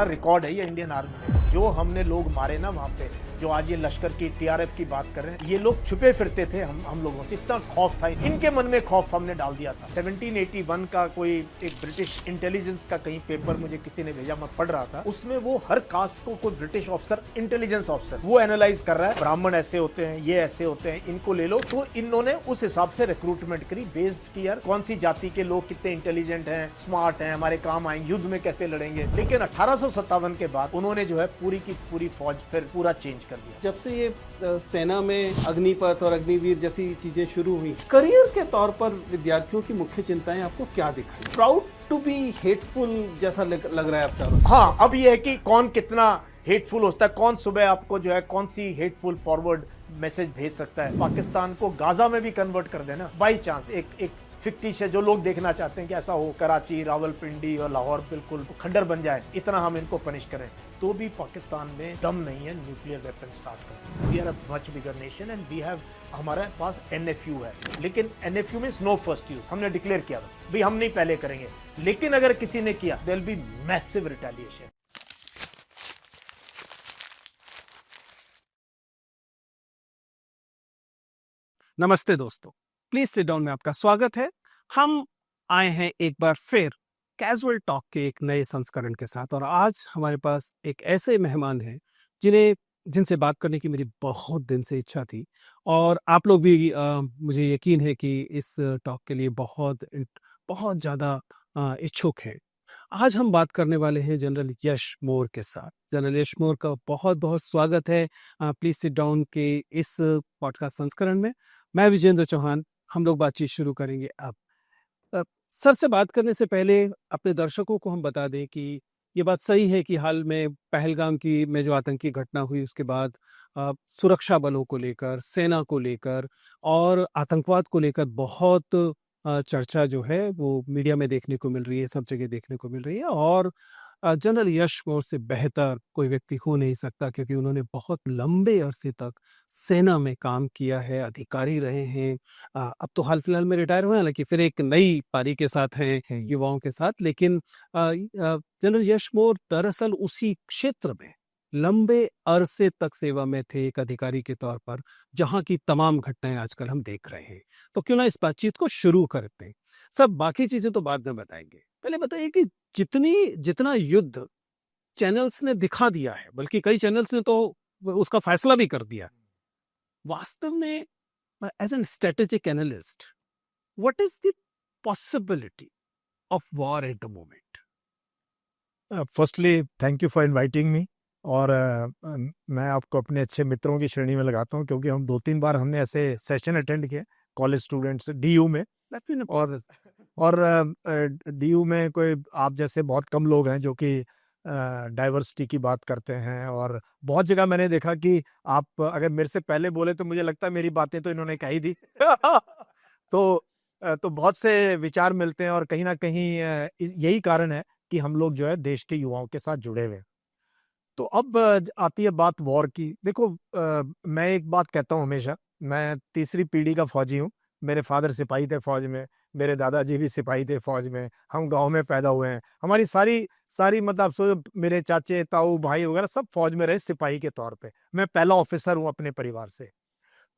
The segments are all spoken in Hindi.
हमारा रिकॉर्ड है ये इंडियन आर्मी में। जो हमने लोग मारे ना वहाँ पे, जो आज ये लश्कर की टीआरएफ की बात कर रहे हैं, ये लोग छुपे फिरते थे हम लोगों से, इतना खौफ था इनके मन में, खौफ हमने डाल दिया था। 1781 का कोई एक ब्रिटिश इंटेलिजेंस का कहीं पेपर मुझे किसी ने भेजा, मैं पढ़ रहा था, उसमें वो हर कास्ट को कोई ब्रिटिश ऑफिसर, इंटेलिजेंस ऑफिसर, वो एनालाइज कर रहा है, ब्राह्मण ऐसे होते हैं, ये ऐसे होते हैं, इनको ले लो। तो इन्होंने उस हिसाब से रिक्रूटमेंट करी, बेस्ड की यार कौन सी जाति के लोग कितने इंटेलिजेंट हैं, स्मार्ट हैं, हमारे काम आएंगे, युद्ध में कैसे लड़ेंगे। लेकिन 1857 के बाद उन्होंने जो है पूरी की पूरी फौज फिर पूरा चेंज कर दिया। जब से ये सेना में अग्निपथ और अग्निवीर जैसी चीजें शुरू हुई, करियर के तौर पर विद्यार्थियों की मुख्य चिंताएं आपको क्या दिखाई? प्राउड टू बी हेटफुल जैसा लग रहा है आप चारों। हाँ, अब ये है कि कौन कितना हेटफुल होता है, कौन सुबह आपको जो है कौन सी हेटफुल फॉरवर्ड मैसेज भेज सकता है। पाकिस्तान को गाजा में भी कन्वर्ट कर देना बाई चांस, एक फिक्टिश है, जो लोग देखना चाहते हैं कि ऐसा हो, कराची, रावलपिंडी और लाहौर बिल्कुल खंडर बन जाए, इतना हम इनको पनिश करें, तो भी पाकिस्तान में दम नहीं है न्यूक्लियर वेपन स्टार्ट करने। We are a much bigger nation and we have, हमारे पास NFU है, लेकिन NFU means no first use, हमने डिक्लेयर किया भाई हम नहीं पहले करेंगे, लेकिन अगर किसी ने किया there will be massive retaliation. नमस्ते दोस्तों, प्लीज सिट डाउन में आपका स्वागत है। हम आए हैं एक बार फिर कैजुअल टॉक के एक नए संस्करण के साथ, और आज हमारे पास एक ऐसे मेहमान हैं जिनसे बात करने की मेरी बहुत दिन से इच्छा थी, और आप लोग भी मुझे यकीन है कि इस टॉक के लिए बहुत बहुत ज़्यादा इच्छुक हैं। आज हम बात करने वाले हैं जनरल यश मोर के साथ। जनरल यश मोर का बहुत बहुत स्वागत है प्लीज सिट डाउन के इस पॉडकास्ट संस्करण में। मैं विजेंद्र चौहान, हम लोग बातचीत शुरू करेंगे अब। सर से बात करने से पहले अपने दर्शकों को हम बता दें कि ये बात सही है कि हाल में पहलगाम में जो आतंकी घटना हुई, उसके बाद सुरक्षा बलों को लेकर, सेना को लेकर और आतंकवाद को लेकर बहुत चर्चा जो है वो मीडिया में देखने को मिल रही है, सब जगह देखने को मिल रही है। और जनरल यश मोर से बेहतर कोई व्यक्ति हो नहीं सकता, क्योंकि उन्होंने बहुत लंबे अरसे तक सेना में काम किया है, अधिकारी रहे हैं। अब तो हाल फिलहाल में रिटायर हुए हैं, हालांकि फिर एक नई पारी के साथ हैं युवाओं के साथ। लेकिन जनरल यश मोर दरअसल उसी क्षेत्र में लंबे अरसे तक सेवा में थे एक अधिकारी के तौर पर, जहां की तमाम घटनाएं आजकल हम देख रहे हैं। तो क्यों ना इस बातचीत को शुरू करते हैं। सब बाकी चीजें तो बाद में बताएंगे, पहले बताइए कि जितना युद्ध चैनल्स ने दिखा दिया है, बल्कि कई चैनल्स ने तो उसका फैसला भी कर दिया, वास्तव में as an strategic analyst what is the possibility of war at the moment? Firstly thank you for inviting me. और मैं आपको अपने अच्छे मित्रों की श्रेणी में लगाता हूँ, क्योंकि हम 2-3 बार हमने ऐसे सेशन अटेंड किए कॉलेज स्टूडेंट्स DU में। और DU में कोई आप जैसे बहुत कम लोग हैं जो कि डाइवर्सिटी की बात करते हैं। और बहुत जगह मैंने देखा कि आप अगर मेरे से पहले बोले तो मुझे लगता है मेरी बातें तो इन्होंने कही दी। तो बहुत से विचार मिलते हैं, और कहीं ना कहीं यही कारण है कि हम लोग जो है देश के युवाओं के साथ जुड़े हुए हैं। तो अब आती है बात वॉर की। देखो, मैं एक बात कहता हूँ हमेशा, मैं तीसरी पीढ़ी का फौजी हूँ। मेरे फादर सिपाही थे फौज में, मेरे दादाजी भी सिपाही थे फौज में, हम गांव में पैदा हुए हैं। हमारी सारी सारी मतलब सोचो, मेरे चाचे, ताऊ, भाई वगैरह सब फौज में रहे सिपाही के तौर पे। मैं पहला ऑफिसर हूँ अपने परिवार से।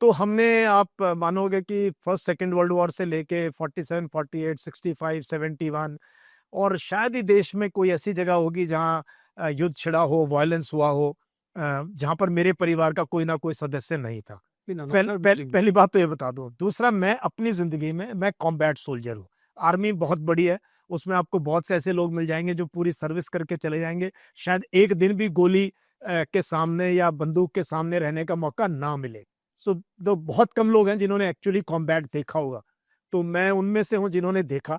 तो हमने, आप मानोगे कि फर्स्ट सेकेंड वर्ल्ड वॉर से लेके 47, 48, 65, 71, और शायद ही देश में कोई ऐसी जगह होगी जहाँ युद्ध छिड़ा हो, वायलेंस हुआ हो, जहाँ पर मेरे परिवार का कोई ना कोई सदस्य नहीं था। पहली बात तो ये बता दो। दूसरा, मैं अपनी जिंदगी में मैं कॉम्बैट सोल्जर हूँ। आर्मी बहुत बड़ी है, उसमें आपको बहुत से ऐसे लोग मिल जाएंगे जो पूरी सर्विस करके चले जाएंगे, शायद एक दिन भी गोली के सामने या बंदूक के सामने रहने का मौका ना मिले। तो बहुत कम लोग हैं जिन्होंने एक्चुअली कॉम्बैट देखा होगा। तो मैं उनमें से हूँ जिन्होंने देखा,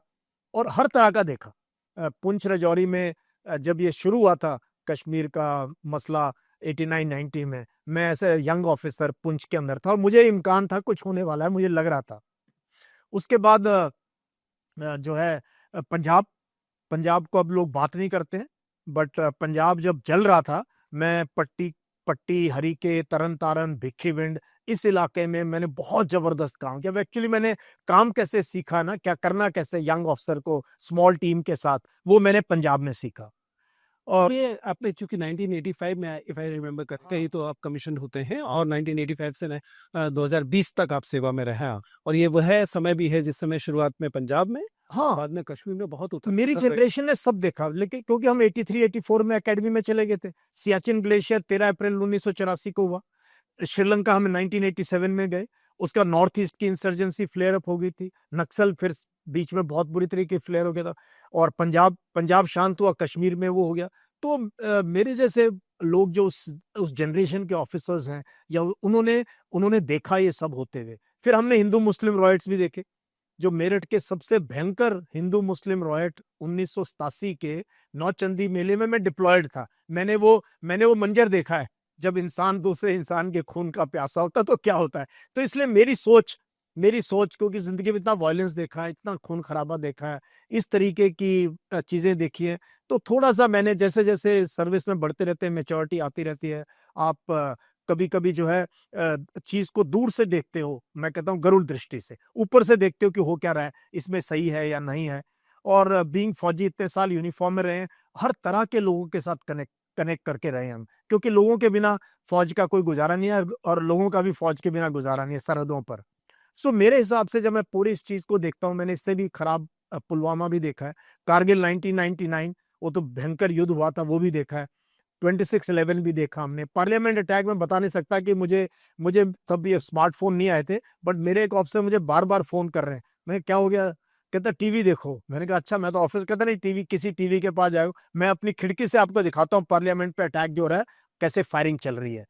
और हर तरह का देखा। पुंछ राजौरी में जब ये शुरू हुआ था कश्मीर का मसला 89-90 में, मैं ऐसे यंग ऑफिसर पुंछ के अंदर था, और मुझे इम्कान था कुछ होने वाला है, मुझे लग रहा था। उसके बाद जो है पंजाब को अब लोग बात नहीं करते हैं, बट पंजाब जब जल रहा था, मैं पट्टी, हरीके, तरन तारन, भिक्खीविंड, इस इलाके में मैंने बहुत जबरदस्त काम किया। एक्चुअली मैंने काम कैसे सीखा ना, क्या करना कैसे यंग ऑफिसर को स्मॉल टीम के साथ, वो मैंने पंजाब में सीखा। और ये आपने चूंकि 1985 में, इफ आई रिमेम्बर करेक्टली, हाँ, तो आप कमीशन होते हैं और 1985 से 2020 तक आप सेवा में रहे हैं। और ये वह समय भी है जिस समय शुरुआत में पंजाब में, हाँ, बाद में कश्मीर में बहुत उतर मेरी उतर रहे। जनरेशन ने सब देखा, लेकिन क्योंकि हम 83-84 में एकेडमी में चले गए थे। सियाचिन ग्लेशियर 13 अप्रैल 1984 को हुआ। श्रीलंका हम 1987 में गए। उसके बाद नॉर्थ ईस्ट की इंसर्जेंसी फ्लेयर अप हो गई थी। नक्सल फिर बीच में बहुत बुरी तरीके फ्लेयर हो गया था, और पंजाब पंजाब शांत हुआ, कश्मीर में वो हो गया। तो मेरे जैसे लोग जो उस जनरेशन के ऑफिसर्स हैं, या उन्होंने उन्होंने देखा ये सब होते हुए। फिर हमने हिंदू मुस्लिम रॉयट्स भी देखे। जो मेरठ के सबसे भयंकर हिंदू मुस्लिम रॉयट 1987 के नौचंदी मेले में मैं डिप्लॉयड था। मैंने वो मंजर देखा है, जब इंसान दूसरे इंसान के खून का प्यासा होता तो क्या होता है। तो इसलिए मेरी सोच क्योंकि जिंदगी में इतना वायलेंस देखा है, इतना खून खराबा देखा है, इस तरीके की चीजें देखी है, तो थोड़ा सा मैंने जैसे जैसे सर्विस में बढ़ते रहते हैं, मेच्योरिटी आती रहती है। आप कभी कभी जो है चीज को दूर से देखते हो, मैं कहता हूँ गरुड़ दृष्टि से, ऊपर से देखते हो कि हो क्या रहा है, इसमें सही है या नहीं है। और बीइंग फौजी इतने साल यूनिफॉर्म में रहे हैं, हर तरह के लोगों के साथ कनेक्ट करके रहे हैं हम, क्योंकि लोगों के बिना फौज का कोई गुजारा नहीं है, और लोगों का भी फौज के बिना गुजारा नहीं है सरहदों पर। सो मेरे हिसाब से जब मैं पूरी इस चीज को देखता हूँ, मैंने इससे भी खराब पुलवामा भी देखा है, कारगिल 1999 वो तो भयंकर युद्ध हुआ था, वो भी देखा है, 26/11 भी देखा हमने। पार्लियामेंट अटैक में बता नहीं सकता कि मुझे मुझे तब ये स्मार्टफोन नहीं आए थे, बट मेरे एक ऑफिसर मुझे बार बार फोन कर रहे हैं। मैं क्या हो गया, कहता टीवी देखो। मैंने कहा अच्छा, मैं तो ऑफिस, कहता नहीं टीवी, किसी टीवी के पास जाओ, मैं अपनी खिड़की से आपको दिखाता हूँ पार्लियामेंट पे अटैक जो हो रहा है, कैसे फायरिंग चल रही है।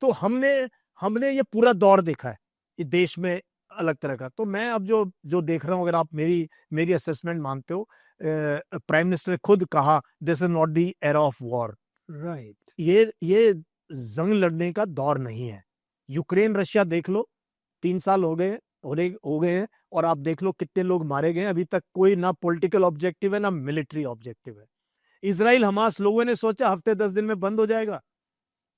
तो हमने हमने ये पूरा दौर देखा है इस देश में, अलग तरह का। तो मैं अब जो जो देख रहा हूँ, अगर आप मेरी मेरी असेसमेंट मानते हो, प्राइम मिनिस्टर ने खुद कहा this is not the era of war. Right. ये जंग लड़ने का दौर नहीं है। यूक्रेन रशिया देख लो, 3 साल हो गए हैं, और आप देख लो कितने लोग मारे गए। अभी तक कोई ना पॉलिटिकल ऑब्जेक्टिव है, ना मिलिट्री ऑब्जेक्टिव है। इसराइल हमास, लोगों ने सोचा हफ्ते 10 दिन में बंद हो जाएगा,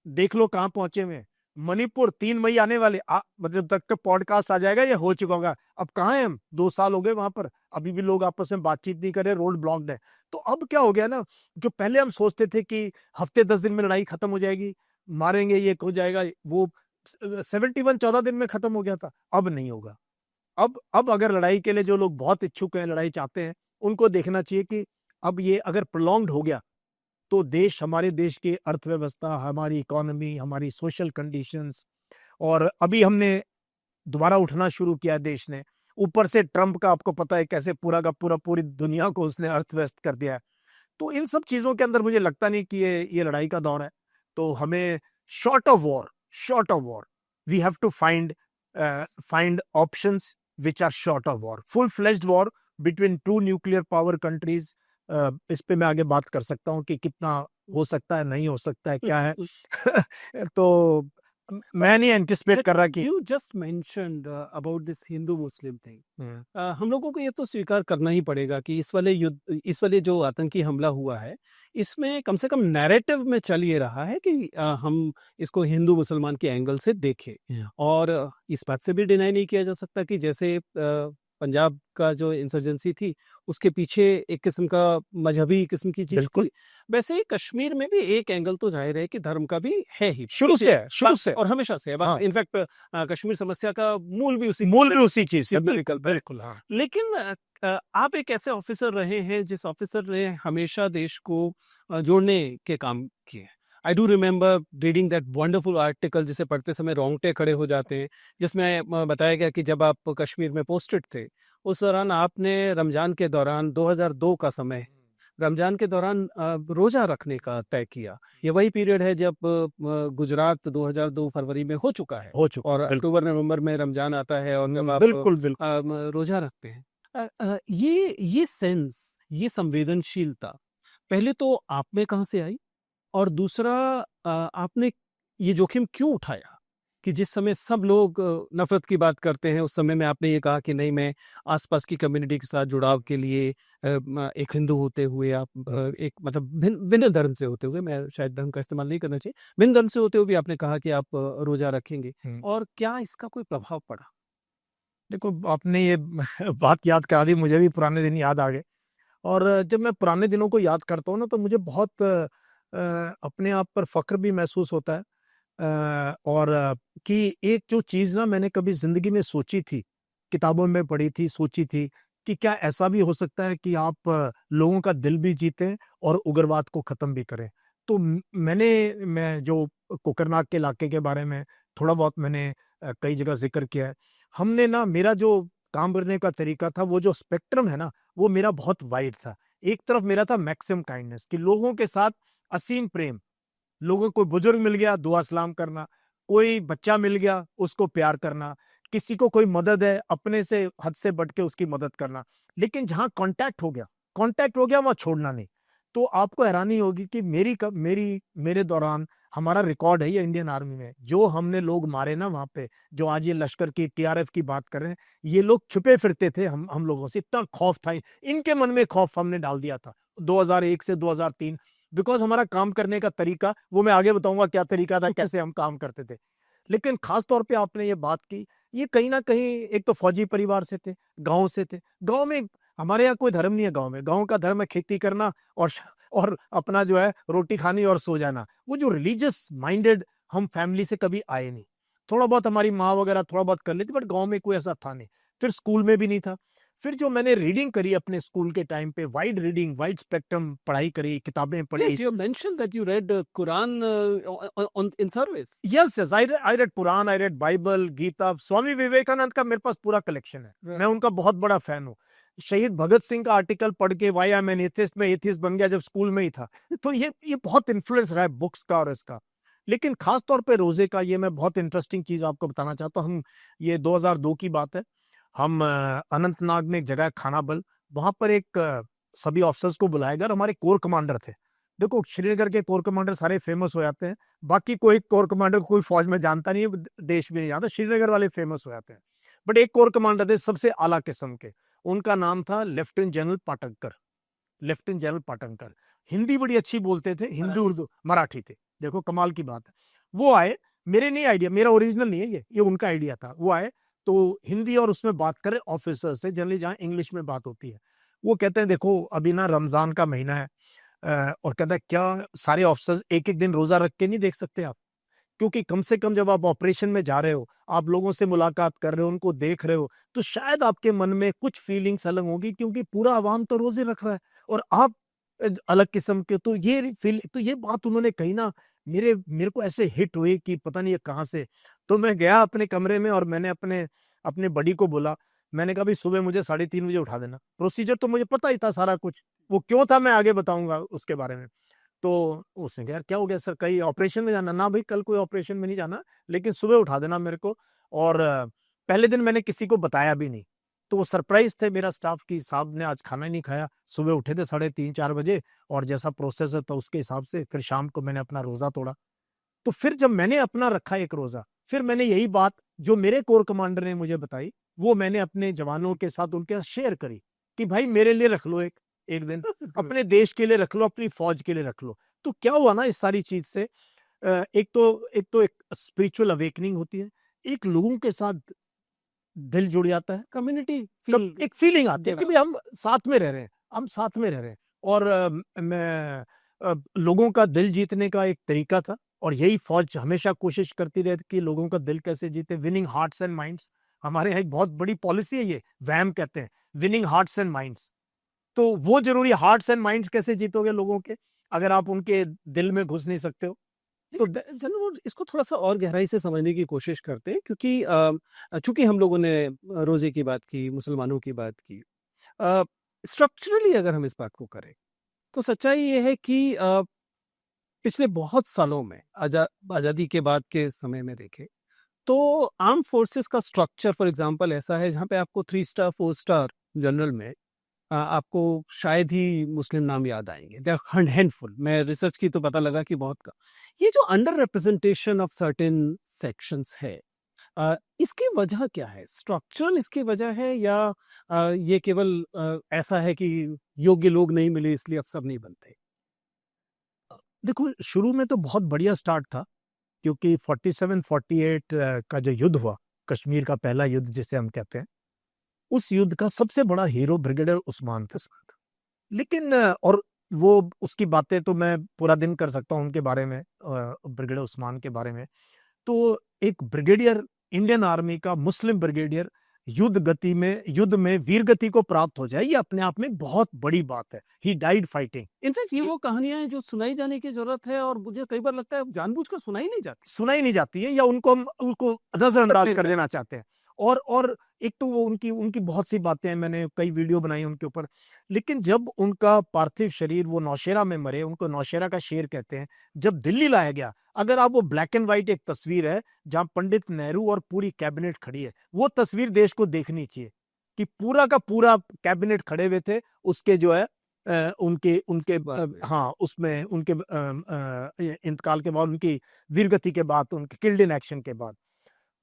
देख लो कहाँ पहुंचे हुए हैं। मणिपुर 3 मई आने वाले, मतलब तक का पॉडकास्ट आ जाएगा, ये हो चुका होगा। अब कहाँ है हम, 2 साल हो गए वहां पर, अभी भी लोग आपस में बातचीत नहीं कर रहे, रोड ब्लॉक्ड है। तो अब क्या हो गया ना, जो पहले हम सोचते थे कि हफ्ते 10 दिन में लड़ाई खत्म हो जाएगी, मारेंगे, ये हो जाएगा, वो 71 14 दिन में खत्म हो गया था, अब नहीं होगा। अब अगर लड़ाई के लिए जो लोग बहुत इच्छुक हैं, लड़ाई चाहते हैं, उनको देखना चाहिए कि अब ये अगर प्रोलॉन्ग्ड हो गया, तो हमारे देश की अर्थव्यवस्था, हमारी इकोनॉमी, हमारी सोशल कंडीशंस, और अभी हमने दोबारा उठना शुरू किया देश ने, ऊपर से ट्रंप का आपको पता है कैसे पूरा का पूरा पूरी दुनिया को उसने अर्थव्यस्त कर दिया है। तो इन सब चीजों के अंदर मुझे लगता नहीं कि ये लड़ाई का दौर है। तो हमें short of war we have to find options which are short of war. Full fledged war between two nuclear power countries, इस पे मैं आगे बात कर सकता हूँ कि कितना हो सकता है, नहीं हो सकता है, क्या है। तो मैं नहीं एंटिसिपेट कर रहा कि you just mentioned about this Hindu Muslim thing. Hmm, हम लोगों को ये तो स्वीकार करना ही पड़ेगा कि इस वाले जो आतंकी हमला हुआ है, इसमें कम से कम नैरेटिव में चल ये रहा है कि हम इसको हिंदू मुसलमान के एंगल से देखें। और इस बात से भी डिनाई नहीं किया जा सकता कि जैसे पंजाब का जो इंसर्जेंसी थी, उसके पीछे एक किस्म का मजहबी किस्म की चीज बिल्कुल। थी, वैसे ही कश्मीर में भी एक एंगल तो जाहिर है कि धर्म का भी है ही, शुरू से है, शुरू से। और हमेशा से है। हाँ, इनफैक्ट कश्मीर समस्या का मूल भी उसी मूल भी उसी चीज से, बिल्कुल। बिल्कुल, हाँ। लेकिन आप एक ऐसे ऑफिसर रहे हैं जिस ऑफिसर ने हमेशा देश को जोड़ने के काम किए। I do remember reading that wonderful article जिसे पढ़ते समय रोंगटे खड़े हो जाते हैं, जिसमें बताया गया कि जब आप कश्मीर में पोस्टेड थे, उस दौरान आपने रमजान के दौरान 2002 का समय, रमजान के दौरान रोजा रखने का तय किया। ये वही पीरियड है जब गुजरात 2002 फरवरी में हो चुका है, हो चुका, और बिल्कुल। अक्टूबर नवंबर में रमजान आता है, और जब आप बिल्कुल, बिल्कुल। रोजा रखते हैं, ये सेंस, ये संवेदनशीलता पहले तो आप में कहाँ से आई, और दूसरा आपने ये जोखिम क्यों उठाया कि जिस समय सब लोग नफरत की बात करते हैं, उस समय में आपने ये कहा कि नहीं, मैं आसपास की कम्युनिटी के साथ जुड़ाव के लिए एक हिंदू होते हुए आप एक मतलब भिन्न धर्म से होते हुए, मैं शायद धर्म का इस्तेमाल नहीं करना चाहिए, भिन्न धर्म से होते हुए भी आपने कहा कि आप रोजा रखेंगे, और क्या इसका कोई प्रभाव पड़ा? देखो, आपने ये बात याद करा दी, मुझे भी पुराने दिन याद आ गए। और जब मैं पुराने दिनों को याद करता हूँ ना तो मुझे बहुत अपने आप पर फ़ख्र भी महसूस होता है। और कि एक जो चीज़ ना मैंने कभी ज़िंदगी में सोची थी, किताबों में पढ़ी थी, सोची थी कि क्या ऐसा भी हो सकता है कि आप लोगों का दिल भी जीतें और उग्रवाद को ख़त्म भी करें। तो मैं जो कोकरनाग के इलाके के बारे में थोड़ा बहुत मैंने कई जगह ज़िक्र किया है। हमने ना मेरा जो काम करने का तरीका था, वो जो स्पेक्ट्रम है ना, वो मेरा बहुत वाइड था। एक तरफ मेरा था मैक्सिमम काइंडनेस कि लोगों के साथ असीम प्रेम, लोगों को बुजुर्ग मिल गया दुआ सलाम करना, कोई बच्चा मिल गया उसको प्यार करना, किसी को कोई मदद है अपने से हद से बढ़ के उसकी मदद करना। लेकिन जहाँ कांटेक्ट हो गया वहाँ छोड़ना नहीं। तो आपको हैरानी होगी कि मेरे दौरान हमारा रिकॉर्ड है ये इंडियन आर्मी में, जो हमने लोग मारे ना वहाँ पे, जो आज ये लश्कर की टीआरएफ की बात कर रहे हैं, ये लोग छुपे फिरते थे हम लोगों से, इतना खौफ था इनके मन में, खौफ हमने डाल दिया था 2001 से 2003। बिकॉज़ हमारा काम करने का तरीका, वो मैं आगे बताऊँगा क्या तरीका था, कैसे हम काम करते थे। लेकिन ख़ास तौर पे आपने ये बात की, ये कहीं न कहीं एक तो फ़ौजी परिवार से थे, गाँव से थे। गाँव में हमारे यहाँ कोई धर्म नहीं है गाँव में। गाँव का धर्म है खेती करना और अपना जो है रोटी खानी और सो जाना। वो जो रिलीजियस माइंडेड हम फैमिली से कभी आए नहीं। थोड़ा बहुत हमारी माँ वग़ैरह थोड़ा बहुत कर लेती, बट गाँव में कोई ऐसा था नहीं। फिर स्कूल में भी नहीं था। फिर जो मैंने रीडिंग करी अपने स्कूल के टाइम पे, वाइड रीडिंग, वाइड स्पेक्ट्रम पढ़ाई करी, किताबें पढ़ी। Yes, you mentioned that you read Quran in service. Yes, I read Quran, I read Bible, Gita, Swami Vivekananda का मेरे पास पूरा कलेक्शन है। Right. मैं उनका बहुत बड़ा फैन हूँ। शहीद भगत सिंह का आर्टिकल पढ़ के why I am an atheist, मैं एथिस्ट बन गया जब स्कूल में ही था। तो ये बहुत इन्फ्लुएंस रहा है बुक्स का और इसका। लेकिन खास तौर पे रोजे का ये मैं बहुत इंटरेस्टिंग चीज आपको बताना चाहता हूँ। ये 2002 की बात है। हम अनंतनाग में एक जगह है खानाबल, वहां पर एक सभी ऑफिसर्स को बुलाया गया और हमारे कोर कमांडर थे। देखो श्रीनगर के कोर कमांडर सारे फेमस हो जाते हैं, बाकी कोई कोर कमांडर को कोई फौज में जानता नहीं है, देश भी नहीं जानता, श्रीनगर वाले फेमस हो जाते हैं। बट एक कोर कमांडर थे सबसे आला किस्म के, उनका नाम था lieutenant general Patankar. Lieutenant general Patankar Hindi बड़ी अच्छी बोलते थे, हिंदी उर्दू मराठी थे। देखो कमाल की बात है। वो आए, मेरे नहीं आइडिया, मेरा ओरिजिनल नहीं है ये उनका आइडिया था। वो आए तो हिंदी और उसमें बात करें ऑफिसर से, जनरली जहाँ इंग्लिश में बात होती है। वो कहते हैं देखो अभी ना रमजान का महीना है, और कहता है क्या सारे ऑफिसर्स एक एक दिन रोजा रख के नहीं देख सकते आप? क्योंकि कम से कम जब आप ऑपरेशन में जा रहे हो, आप लोगों से मुलाकात कर रहे हो, उनको देख रहे हो, तो शायद आपके मन में कुछ फीलिंग्स अलग होगी, क्योंकि पूरा अवाम तो रोजे रख रहा है और आप अलग किस्म के। तो ये बात उन्होंने कही ना, मेरे को ऐसे हिट हुई कि पता नहीं ये कहाँ से। तो मैं गया अपने कमरे में और मैंने अपने अपने बड़ी को बोला, मैंने कहा भाई सुबह मुझे 3:30 बजे उठा देना। प्रोसीजर तो मुझे पता ही था सारा कुछ, वो क्यों था मैं आगे बताऊंगा उसके बारे में। तो उसने कहा यार क्या हो गया सर, कहीं ऑपरेशन में जाना? ना भाई कल कोई ऑपरेशन में नहीं जाना, लेकिन सुबह उठा देना मेरे को। और पहले दिन मैंने किसी को बताया भी नहीं। तो वो सरप्राइज थे मेरा स्टाफ की साहब ने आज खाना ही नहीं खाया। सुबह उठे थे 3:30-4 बजे, और जैसा प्रोसेस है तो उसके हिसाब से फिर शाम को मैंने अपना रोजा तोड़ा। तो फिर जब मैंने अपना रखा एक रोजा, फिर मैंने यही बात जो मेरे कोर कमांडर ने मुझे बताई, वो मैंने अपने जवानों के साथ उनके साथ शेयर करी कि भाई मेरे लिए रख लो एक दिन, अपने देश के लिए रख लो, अपनी फौज के लिए रख लो। तो क्या हुआ ना इस सारी चीज से, एक स्पिरिचुअल अवेकनिंग होती है, एक लोगों के साथ दिल जुड़ जाता है, Community तब feel. एक फीलिंग आती है देना। कि भाई हम साथ में रह रहे हैं, हम साथ में रह रहे हैं। और लोगों का दिल जीतने का एक तरीका था, और यही फौज हमेशा कोशिश करती रहती कि लोगों का दिल कैसे जीते, विनिंग हार्ट्स एंड माइंड्स। हमारे यहाँ एक बहुत बड़ी पॉलिसी है, ये वैम कहते हैं, विनिंग हार्ट्स एंड माइंड्स। तो वो जरूरी, हार्ट्स एंड माइंड्स कैसे जीतोगे लोगों के, अगर आप उनके दिल में घुस नहीं सकते हो। तो चलो वो इसको थोड़ा सा और गहराई से समझने की कोशिश करते हैं, क्योंकि चूंकि हम लोगों ने रोजे की बात की, मुसलमानों की बात की, स्ट्रक्चरली अगर हम इस बात को करें तो सच्चाई ये है कि पिछले बहुत सालों में आज़ादी के बाद के समय में देखें तो आर्म फोर्सेस का स्ट्रक्चर फॉर एग्जांपल ऐसा है जहाँ पे आपको 3 स्टार 4 स्टार जनरल में आपको शायद ही मुस्लिम नाम याद आएंगे, दे आर हैंडफुल। मैं रिसर्च की तो पता लगा कि बहुत का ये जो under representation of certain sections है, इसकी वजह क्या है? स्ट्रक्चरल इसकी वजह है, या ये केवल ऐसा है कि योग्य लोग नहीं मिले इसलिए अफसर नहीं बनते? देखो शुरू में तो बहुत बढ़िया स्टार्ट था, क्योंकि 47-48 का जो युद्ध हुआ, कश्मीर का पहला युद्ध जिसे हम कहते हैं, उस युद्ध का सबसे बड़ा हीरो ब्रिगेडियर उस्मान था। लेकिन और वो उसकी बातें तो मैं पूरा दिन कर सकता हूँ उनके बारे में, ब्रिगेडियर उस्मान के बारे में। तो एक ब्रिगेडियर, इंडियन आर्मी का मुस्लिम ब्रिगेडियर युद्ध में वीर गति को प्राप्त हो जाए, ये अपने आप में बहुत बड़ी बात है। He died fighting. इनफैक्ट ये वो कहानियां हैं जो सुनाई जाने की जरूरत है, और मुझे कई बार लगता है जानबूझकर सुनाई नहीं जाती। सुनाई नहीं जाती है, या उनको हम उसको नजरअंदाज कर देना चाहते हैं। और एक तो वो उनकी उनकी बहुत सी बातें हैं, मैंने कई वीडियो बनाई उनके ऊपर। लेकिन जब उनका पार्थिव शरीर, वो नौशेरा में मरे, उनको नौशेरा का शेर कहते हैं, जब दिल्ली लाया गया, अगर आप वो ब्लैक एंड व्हाइट एक तस्वीर है जहां पंडित नेहरू और पूरी कैबिनेट खड़ी है, वो तस्वीर देश को देखनी चाहिए कि पूरा का पूरा कैबिनेट खड़े हुए थे उसके जो है उनके उनके हाँ, उसमें उनके इंतकाल के बाद, उनकी वीरगति के बाद, उनके किल्ड इन एक्शन के बाद।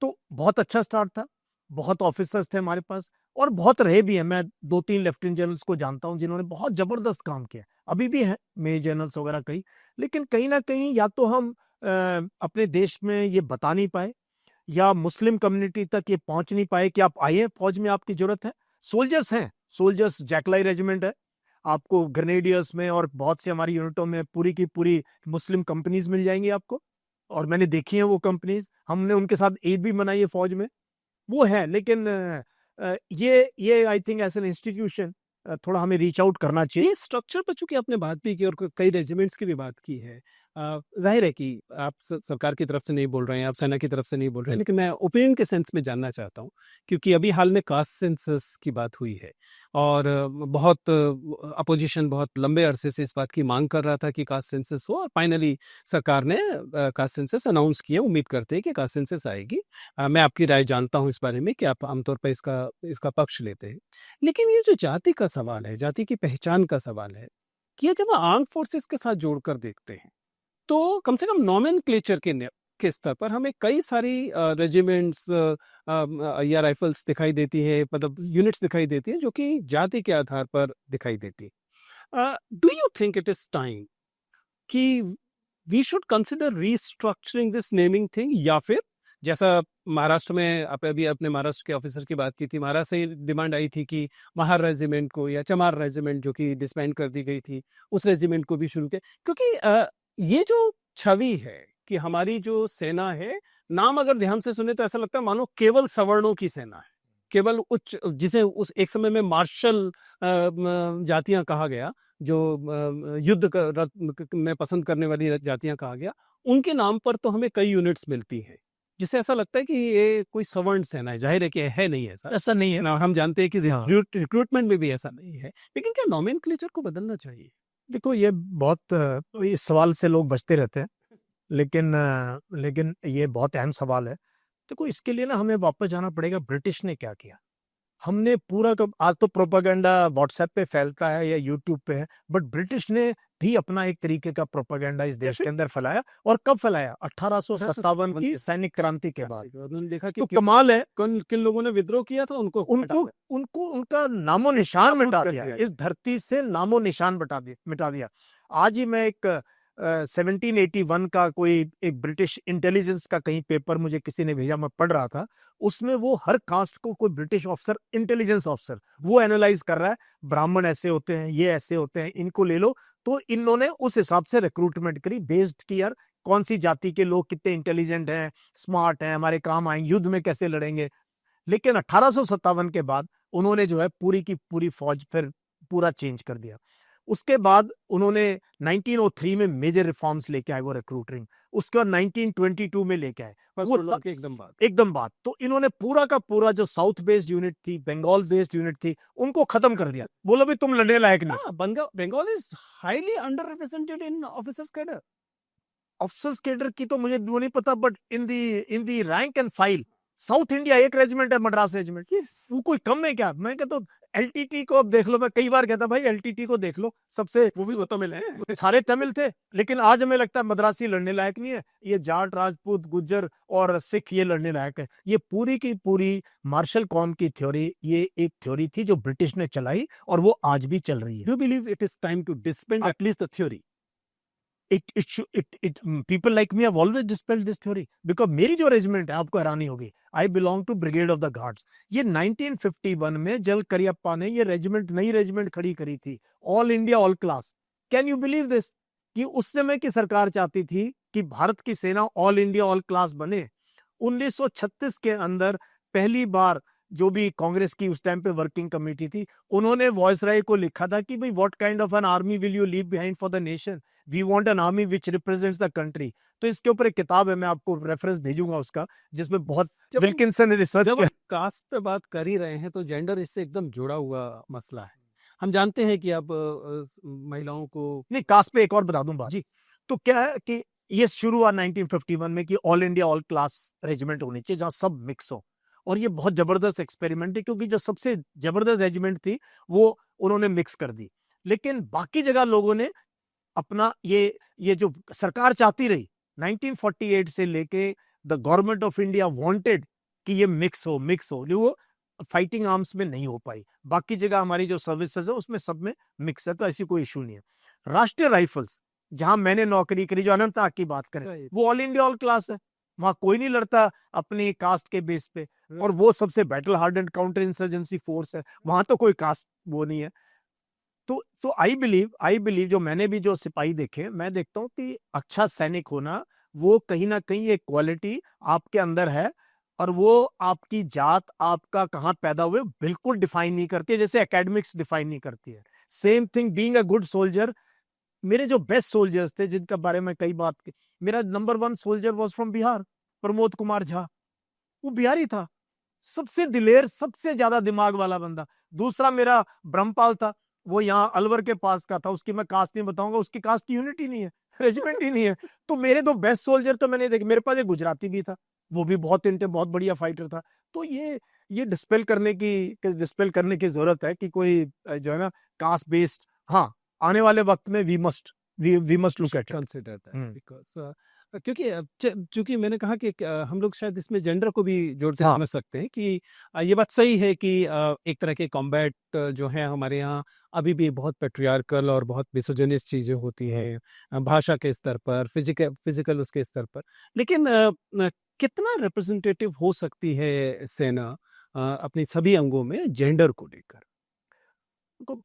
तो बहुत अच्छा स्टार्ट था, बहुत ऑफिसर्स थे हमारे पास, और बहुत रहे भी हैं। मैं 2-3 लेफ्टिनेंट जनरल्स को जानता हूं जिन्होंने बहुत जबरदस्त काम किया, अभी भी हैं मेजर जनरल्स वगैरह कई। लेकिन कहीं ना कहीं या तो हम अपने देश में ये बता नहीं पाए, या मुस्लिम कम्युनिटी तक ये पहुंच नहीं पाए कि आप आइए, फौज में आपकी जरूरत है। सोल्जर्स हैं, सोल्जर्स, जैकलाई रेजिमेंट है, आपको ग्रेनेडियर्स में और बहुत सी हमारी यूनिटों में पूरी की पूरी मुस्लिम कंपनीज मिल जाएंगी आपको, और मैंने देखी है वो कंपनीज, हमने उनके साथ ईद भी मनाई है फौज में, वो है। लेकिन ये I think as an institution थोड़ा हमें रीच आउट करना चाहिए। ये स्ट्रक्चर पर चूंकि आपने बात भी की और कई रेजिमेंट्स की भी बात की है, जाहिर है कि आप सरकार की तरफ से नहीं बोल रहे हैं, आप सेना की तरफ से नहीं बोल रहे हैं, लेकिन मैं ओपिनियन के सेंस में जानना चाहता हूँ, क्योंकि अभी हाल में कास्ट सेंसस की बात हुई है, और बहुत अपोजिशन बहुत लंबे अरसे से इस बात की मांग कर रहा था कि कास्ट सेंसस हो, और फाइनली सरकार ने कास्ट सेंसस अनाउंस किया। उम्मीद करते हैं कि कास्ट सेंसस आएगी। मैं आपकी राय जानता हूँ इस बारे में कि आप आमतौर पर इसका इसका पक्ष लेते हैं, लेकिन ये जो जाति का सवाल है, जाति की पहचान का सवाल है, कि ये जब आर्म फोर्सेस के साथ जोड़कर देखते हैं, तो कम से कम नॉमेनक्लेचर के स्तर पर हमें कई सारी रेजिमेंट्स या राइफल्स दिखाई देती है, मतलब यूनिट्स दिखाई देती है जो कि जाति के आधार पर दिखाई देती है। Do you think it is time कि we should consider restructuring this naming thing, या फिर जैसा महाराष्ट्र में, आप अभी अपने महाराष्ट्र के ऑफिसर की बात की थी, महाराष्ट्र से डिमांड आई थी कि महार रेजिमेंट को या चमार रेजिमेंट जो कि डिसबैंड कर दी गई थी, उस रेजिमेंट को भी शुरू किया, क्योंकि ये जो छवि है कि हमारी जो सेना है, नाम अगर ध्यान से सुने तो ऐसा लगता है मानो केवल सवर्णों की सेना है, केवल उच्च, जिसे उस एक समय में मार्शल जातियां कहा गया, जो युद्ध में पसंद करने वाली जातियां कहा गया, उनके नाम पर तो हमें कई यूनिट्स मिलती हैं, जिससे ऐसा लगता है कि ये कोई सवर्ण सेना है। जाहिर है कि है नहीं, ऐसा नहीं है ना, हम जानते हैं कि रिक्रूटमेंट में भी ऐसा नहीं है, लेकिन क्या नॉमेनक्लेचर को बदलना चाहिए? देखो, ये बहुत इस सवाल से लोग बचते रहते हैं, लेकिन ये बहुत अहम सवाल है। देखो, इसके लिए ना हमें वापस जाना पड़ेगा, ब्रिटिश ने क्या किया। हमने पूरा आज तो प्रोपागेंडा व्हाट्सएप पे फैलता है या यूट्यूब पे है, बट ब्रिटिश ने भी अपना एक तरीके का प्रोपागेंडा इस देश के अंदर फैलाया। और कब फैलाया? 1857 की सैनिक क्रांति के बाद। उन्होंने देखा कि तो कमाल है, किन लोगों ने विद्रोह किया था, उनको उनका नामो निशान मिटा दिया, इस धरती से नामो निशान मिटा दिया। आज ही मैं एक 1781 का कोई एक ब्रिटिश इंटेलिजेंस का कहीं पेपर मुझे किसी ने भेजा, मैं पढ़ रहा था। उसमें वो हर कास्ट को कोई ब्रिटिश ऑफिसर, इंटेलिजेंस ऑफिसर, वो एनालाइज कर रहा है, ब्राह्मण ऐसे होते हैं, ये ऐसे होते हैं, इनको ले लो। तो इन्होंने उस हिसाब से रिक्रूटमेंट करी, बेस्ड की यार कौन सी जाति के लोग कितने इंटेलिजेंट हैं, स्मार्ट हैं, हमारे काम आएंगे, युद्ध में कैसे लड़ेंगे। लेकिन 1857 के बाद उन्होंने जो है पूरी की पूरी फौज फिर पूरा चेंज कर दिया। उसके बाद उन्होंने 1903 में मेजर रिफॉर्म्स लेके आए, वो रिक्रूटिंग। उसके बाद 1922 में लेके आए, वो एकदम बात। तो इन्होंने पूरा का पूरा जो साउथ बेस्ड यूनिट थी, बंगाल बेस्ड यूनिट थी, उनको खत्म कर दिया। बोलो भी तुम लड़ने लायक नहीं। Bengal is highly under represented in officers cadre. Officers cadre की तो मुझे वो नहीं पता, but in the rank and file South India एक रेजिमेंट है, मद्रास रेजिमेंट। वो कोई कम है क्या? मैं कहता हूँ एलटीटी को अब देख लो। मैं कई बार कहता भाई एलटीटी को देख लो, सबसे वो भी तमिल है, सारे तमिल थे। लेकिन आज हमें लगता है मद्रासी लड़ने लायक नहीं है, ये जाट, राजपूत, गुज्जर और सिख ये लड़ने लायक है। ये पूरी की पूरी मार्शल कॉम की थ्योरी, ये एक थ्योरी थी जो ब्रिटिश ने चलाई और वो आज भी चल रही है। Do believe it is time to disband at least the theory? people like me have always dispelled this theory because मेरी जो रेजिमेंट है आपको हैरानी होगी, I belong to brigade of the guards. ये 1951 में जल करियप्पा ने ये रेजिमेंट, नई रेजिमेंट खड़ी करी थी, all India all class. Can you believe this कि उस समय की सरकार चाहती थी कि भारत की सेना ऑल इंडिया ऑल क्लास बने। 1936 के अंदर पहली बार जो भी कांग्रेस की उस टाइम पे वर्किंग कमेटी थी, उन्होंने वॉइसराय को लिखा था कि भाई what kind of an army will you leave behind for the nation, we want an army which represents the country. तो इसके ऊपर एक किताब है, मैं आपको रेफरेंस भेजूंगा उसका, जिसमें बहुत विल्किंसन ने रिसर्च जब किया। कास्ट पे बात कर ही रहे हैं तो जेंडर इससे एकदम जुड़ा हुआ मसला है। हम जानते हैं कि अब महिलाओं को नहीं, कास्ट पे एक और बता दूं बात जी। तो क्या है कि ये शुरू हुआ 1951 में कि all India all class regiment होनी चाहिए जहां सब मिक्स हो, और ये बहुत जबरदस्त एक्सपेरिमेंट है क्योंकि जो सबसे जबरदस्त रेजिमेंट थी वो उन्होंने मिक्स कर दी। लेकिन बाकी जगह लोगों ने अपना ये जो सरकार चाहती रही 1948 से लेके, the government of India wanted कि ये मिक्स हो, लेकिन वो फाइटिंग आर्म्स में नहीं हो पाई। बाकी जगह हमारी जो सर्विसेज है उसमें सब में मिक्स है, तो ऐसी कोई इशू नहीं है। राष्ट्रीय राइफल्स जहां मैंने नौकरी करी, जो अनंतनाग की बात करें, वो ऑल इंडिया ऑल क्लास है, वहां कोई नहीं लड़ता अपनी कास्ट के बेस पे, और वो सबसे battle hardened counter insurgency force है, वहां तो कोई कास्ट वो नहीं है। तो आई बिलीव जो मैंने भी जो सिपाही देखे, मैं देखता हूँ कि अच्छा सैनिक होना वो कहीं ना कहीं एक क्वालिटी आपके अंदर है, और वो आपकी जात, आपका कहाँ पैदा हुए बिल्कुल डिफाइन नहीं करती है, जैसे एकेडमिक्स डिफाइन नहीं करती है। Same thing being a good soldier. मेरे जो बेस्ट सोल्जर्स थे जिनका बारे में कई बात की, मेरा number 1 soldier was from Bihar, Pramod Kumar Jha, वो बिहारी था, सबसे दिलेर, सबसे ज्यादा दिमाग वाला बंदा। दूसरा मेरा ब्रह्मपाल था, वो यहाँ अलवर के पास का था, उसकी मैं कास्ट नहीं बताऊंगा, उसकी कास्ट की यूनिटी नहीं है, रेजिमेंट ही नहीं है। तो मेरे दो बेस्ट सोल्जर तो मैंने देखे। मेरे पास एक गुजराती भी था, वो भी बहुत बढ़िया फाइटर था। तो ये डिस्पेल करने की जरूरत है कि कोई जो है ना कास्ट बेस्ड, हाँ आने वाले वक्त में we must look at consider that because क्योंकि चूंकि मैंने कहा कि हम लोग शायद इसमें जेंडर को भी जोड़ से समझ सकते हैं कि ये बात सही है कि एक तरह के कॉम्बैट जो है हमारे यहाँ अभी भी बहुत पेट्रियार्कल और बहुत मिसोजिनिस्ट चीजें होती हैं, भाषा के स्तर पर, फिजिकल उसके स्तर पर। लेकिन कितना रिप्रेजेंटेटिव हो सकती है सेना अपनी सभी अंगों में जेंडर को लेकर?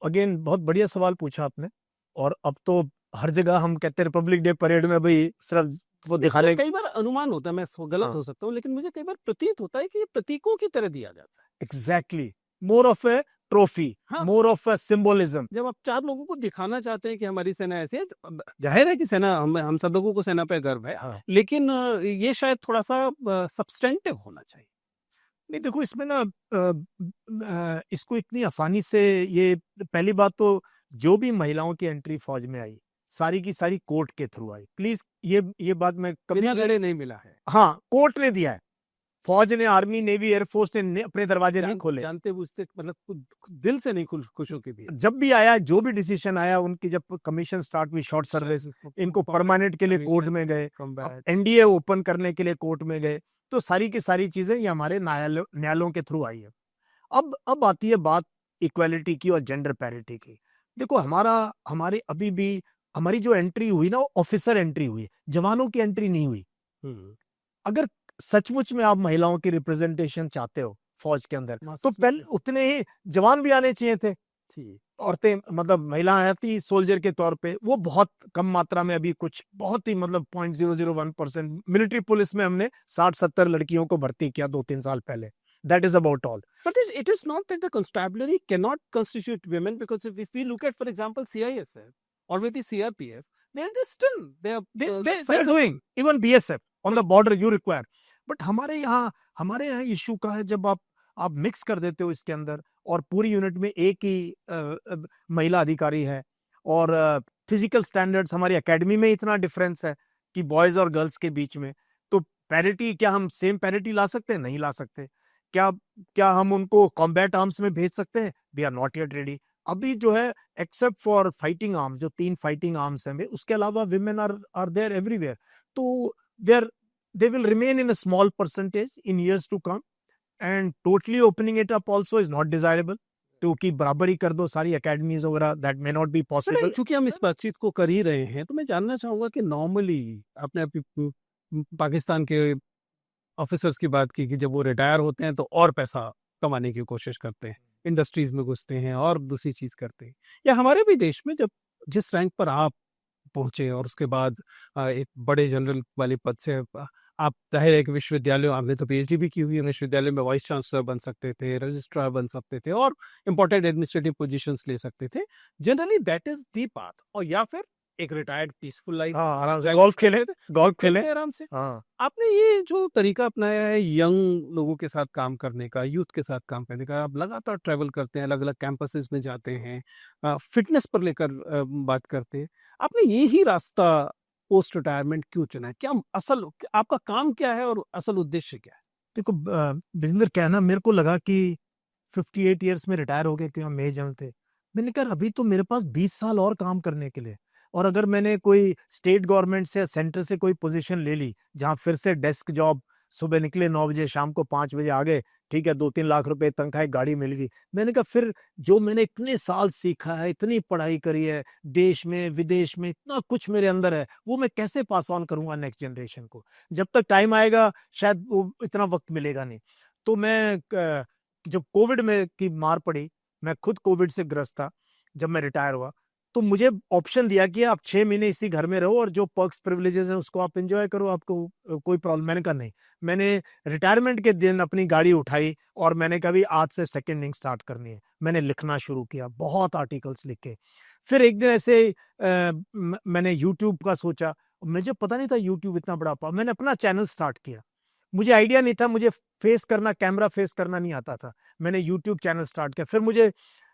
अगेन बहुत बढ़िया सवाल पूछा आपने। और अब तो हर जगह हम कहते हैं रिपब्लिक डे परेड में भाई सिर्फ वो दिखाने, कई बार अनुमान होता है, मैं गलत हो सकता हूँ, लेकिन मुझे कई बार प्रतीत होता है कि ये प्रतीकों की तरह दिया जाता है। Exactly, more of A trophy, more of A symbolism. जब आप 4 लोगों को दिखाना चाहते हैं कि हमारी सेना ऐसी है, तो जाहिर है कि सेना, हम सब लोगों को सेना पे गर्व है, लेकिन ये शायद थोड़ा सा सब्सटेंटिव होना चाहिए। नहीं देखो, इसमें ना इसको इतनी आसानी से, ये पहली बात तो जो भी महिलाओं की एंट्री फौज में आई सारी की सारी कोर्ट के थ्रू आई। प्लीज ये बात मैं कभी नहीं मिला है। हाँ, कोर्ट ने दिया है। फौज ने, आर्मी, नेवी, एयरफोर्स ने अपने दरवाजे नहीं खोले, जानते बूझते, मतलब दिल से नहीं खुश होके दिया। जब भी आया, जो भी डिसीजन आया, उनकी जब कमीशन स्टार्ट हुई, शॉर्ट सर्विस, इनको परमानेंट के लिए कोर्ट में गए, एनडीए ओपन करने के लिए कोर्ट में गए, तो सारी की सारी चीजें ये हमारे न्यायालयों के थ्रू आई है। अब आती है बात इक्वालिटी की और जेंडर पैरिटी की। देखो हमारे अभी भी हमारी जो एंट्री हुई ना, वो ऑफिसर एंट्री हुई, जवानों की एंट्री नहीं हुई। अगर सचमुच में आप महिलाओं की रिप्रेजेंटेशन चाहते हो फौज के अंदर, तो पहले उतने ही जवान भी आने चाहिए थे। औरतें, मतलब महिलाएं आती सोल्जर के तौर पे, वो बहुत कम मात्रा में, अभी कुछ बहुत ही मतलब 0.001%। मिलिट्री पुलिस में हमने 60-70 लड़कियों को भर्ती किया 2-3 साल पहले। That is about all. But it is not that the constabulary cannot constitute women, because if we look at, for example, CISF or with the CRPF, they are doing, even BSF on the border you require. But हमारे यहाँ इशू का है, जब आप मिक्स कर देते हो इसके अंदर, और पूरी यूनिट में एक ही महिला अधिकारी है, और फिजिकल स्टैंडर्ड्स हमारी एकेडमी में इतना डिफरेंस है कि बॉयज और गर्ल्स के बीच में, तो पैरिटी, क्या हम सेम पैरिटी ला सकते हैं? नहीं ला सकते। क्या हम उनको कॉम्बैट आर्म्स में भेज सकते हैं? We are not yet ready. अभी जो है, एक्सेप्ट फॉर फाइटिंग आर्म्स, जो 3 फाइटिंग आर्म्स हैं, उसके अलावा विमेन आर देयर एवरीवेयर। तो they will remain in a small percentage in years to come, and totally opening it up also is not desirable. टू की बराबरी कर दो सारी एकेडमीज वगैरह, that may not be possible. चूंकि हम इस बातचीत को कर ही रहे हैं तो मैं जानना चाहूंगा कि नॉर्मली आपने अभी पाकिस्तान के ऑफिसर्स की बात की कि जब वो रिटायर होते हैं तो और पैसा कमाने की कोशिश करते हैं, इंडस्ट्रीज में घुसते हैं और दूसरी चीज करते हैं, या हमारे भी देश में जब जिस रैंक पर आप पहुंचे और उसके बाद एक बड़े जनरल वाले पद से आप जाहिर है कि विश्वविद्यालय, आपने तो पीएचडी भी की हुई है, विश्वविद्यालय में वाइस चांसलर बन सकते थे, रजिस्ट्रार बन सकते थे और इंपॉर्टेंट एडमिनिस्ट्रेटिव पोजीशंस ले सकते थे। Generally that is the path. और या फिर एक रिटायर्ड पीसफुल लाइफ, हाँ, आराम से गोल्फ खेले, गोल्फ खेले। आराम से। हाँ, आपने ये जो तरीका अपनाया है यंग लोगों के साथ काम करने का, यूथ के साथ काम करने का, आप लगातार ट्रैवल करते हैं, अलग अलग कैंपसेस में जाते हैं, फिटनेस पर लेकर बात करते हैं, आपने ये ही रास्ता पोस्ट रिटायरमेंट क्यों चुना है? क्या असल आपका काम क्या है और असल उद्देश्य क्या है? देखो विजेंद्र, क्या है ना, मेरे को लगा कि 58 ईयर्स में रिटायर हो गए, क्यों मेजर जनरल थे। मैंने कहा अभी तो मेरे पास 20 साल और काम करने के लिए, और अगर मैंने कोई स्टेट गवर्नमेंट से, सेंटर से कोई पोजीशन ले ली जहाँ फिर से डेस्क जॉब, सुबह निकले 9 बजे, शाम को 5 बजे आ गए, ठीक है, 2-3 लाख रुपए तनख्वाह, एक गाड़ी मिल गई। मैंने कहा फिर जो मैंने इतने साल सीखा है, इतनी पढ़ाई करी है, देश में विदेश में इतना कुछ मेरे अंदर है, वो मैं कैसे पास ऑन करूंगा नेक्स्ट जनरेशन को? जब तक टाइम आएगा शायद वो इतना वक्त मिलेगा नहीं। तो मैं जब कोविड में की मार पड़ी, मैं खुद कोविड से ग्रस्त था जब मैं रिटायर हुआ, तो मुझे ऑप्शन दिया कि आप 6 महीने इसी घर में रहो और जो पर्क्स प्रिविलेजेस हैं उसको आप एंजॉय करो, आपको कोई प्रॉब्लम। मैंने कहा नहीं। मैंने रिटायरमेंट के दिन अपनी गाड़ी उठाई और मैंने कहा भी आज से सेकंड इनिंग स्टार्ट करनी है। मैंने लिखना शुरू किया, बहुत आर्टिकल्स लिखे। फिर एक दिन ऐसे मैंने यूट्यूब का सोचा, मुझे पता नहीं था यूट्यूब इतना बड़ा पा, मैंने अपना चैनल स्टार्ट किया। मुझे आइडिया नहीं था, मुझे फेस करना, कैमरा फेस करना नहीं आता था। मैंने यूट्यूब चैनल स्टार्ट किया। फिर मुझे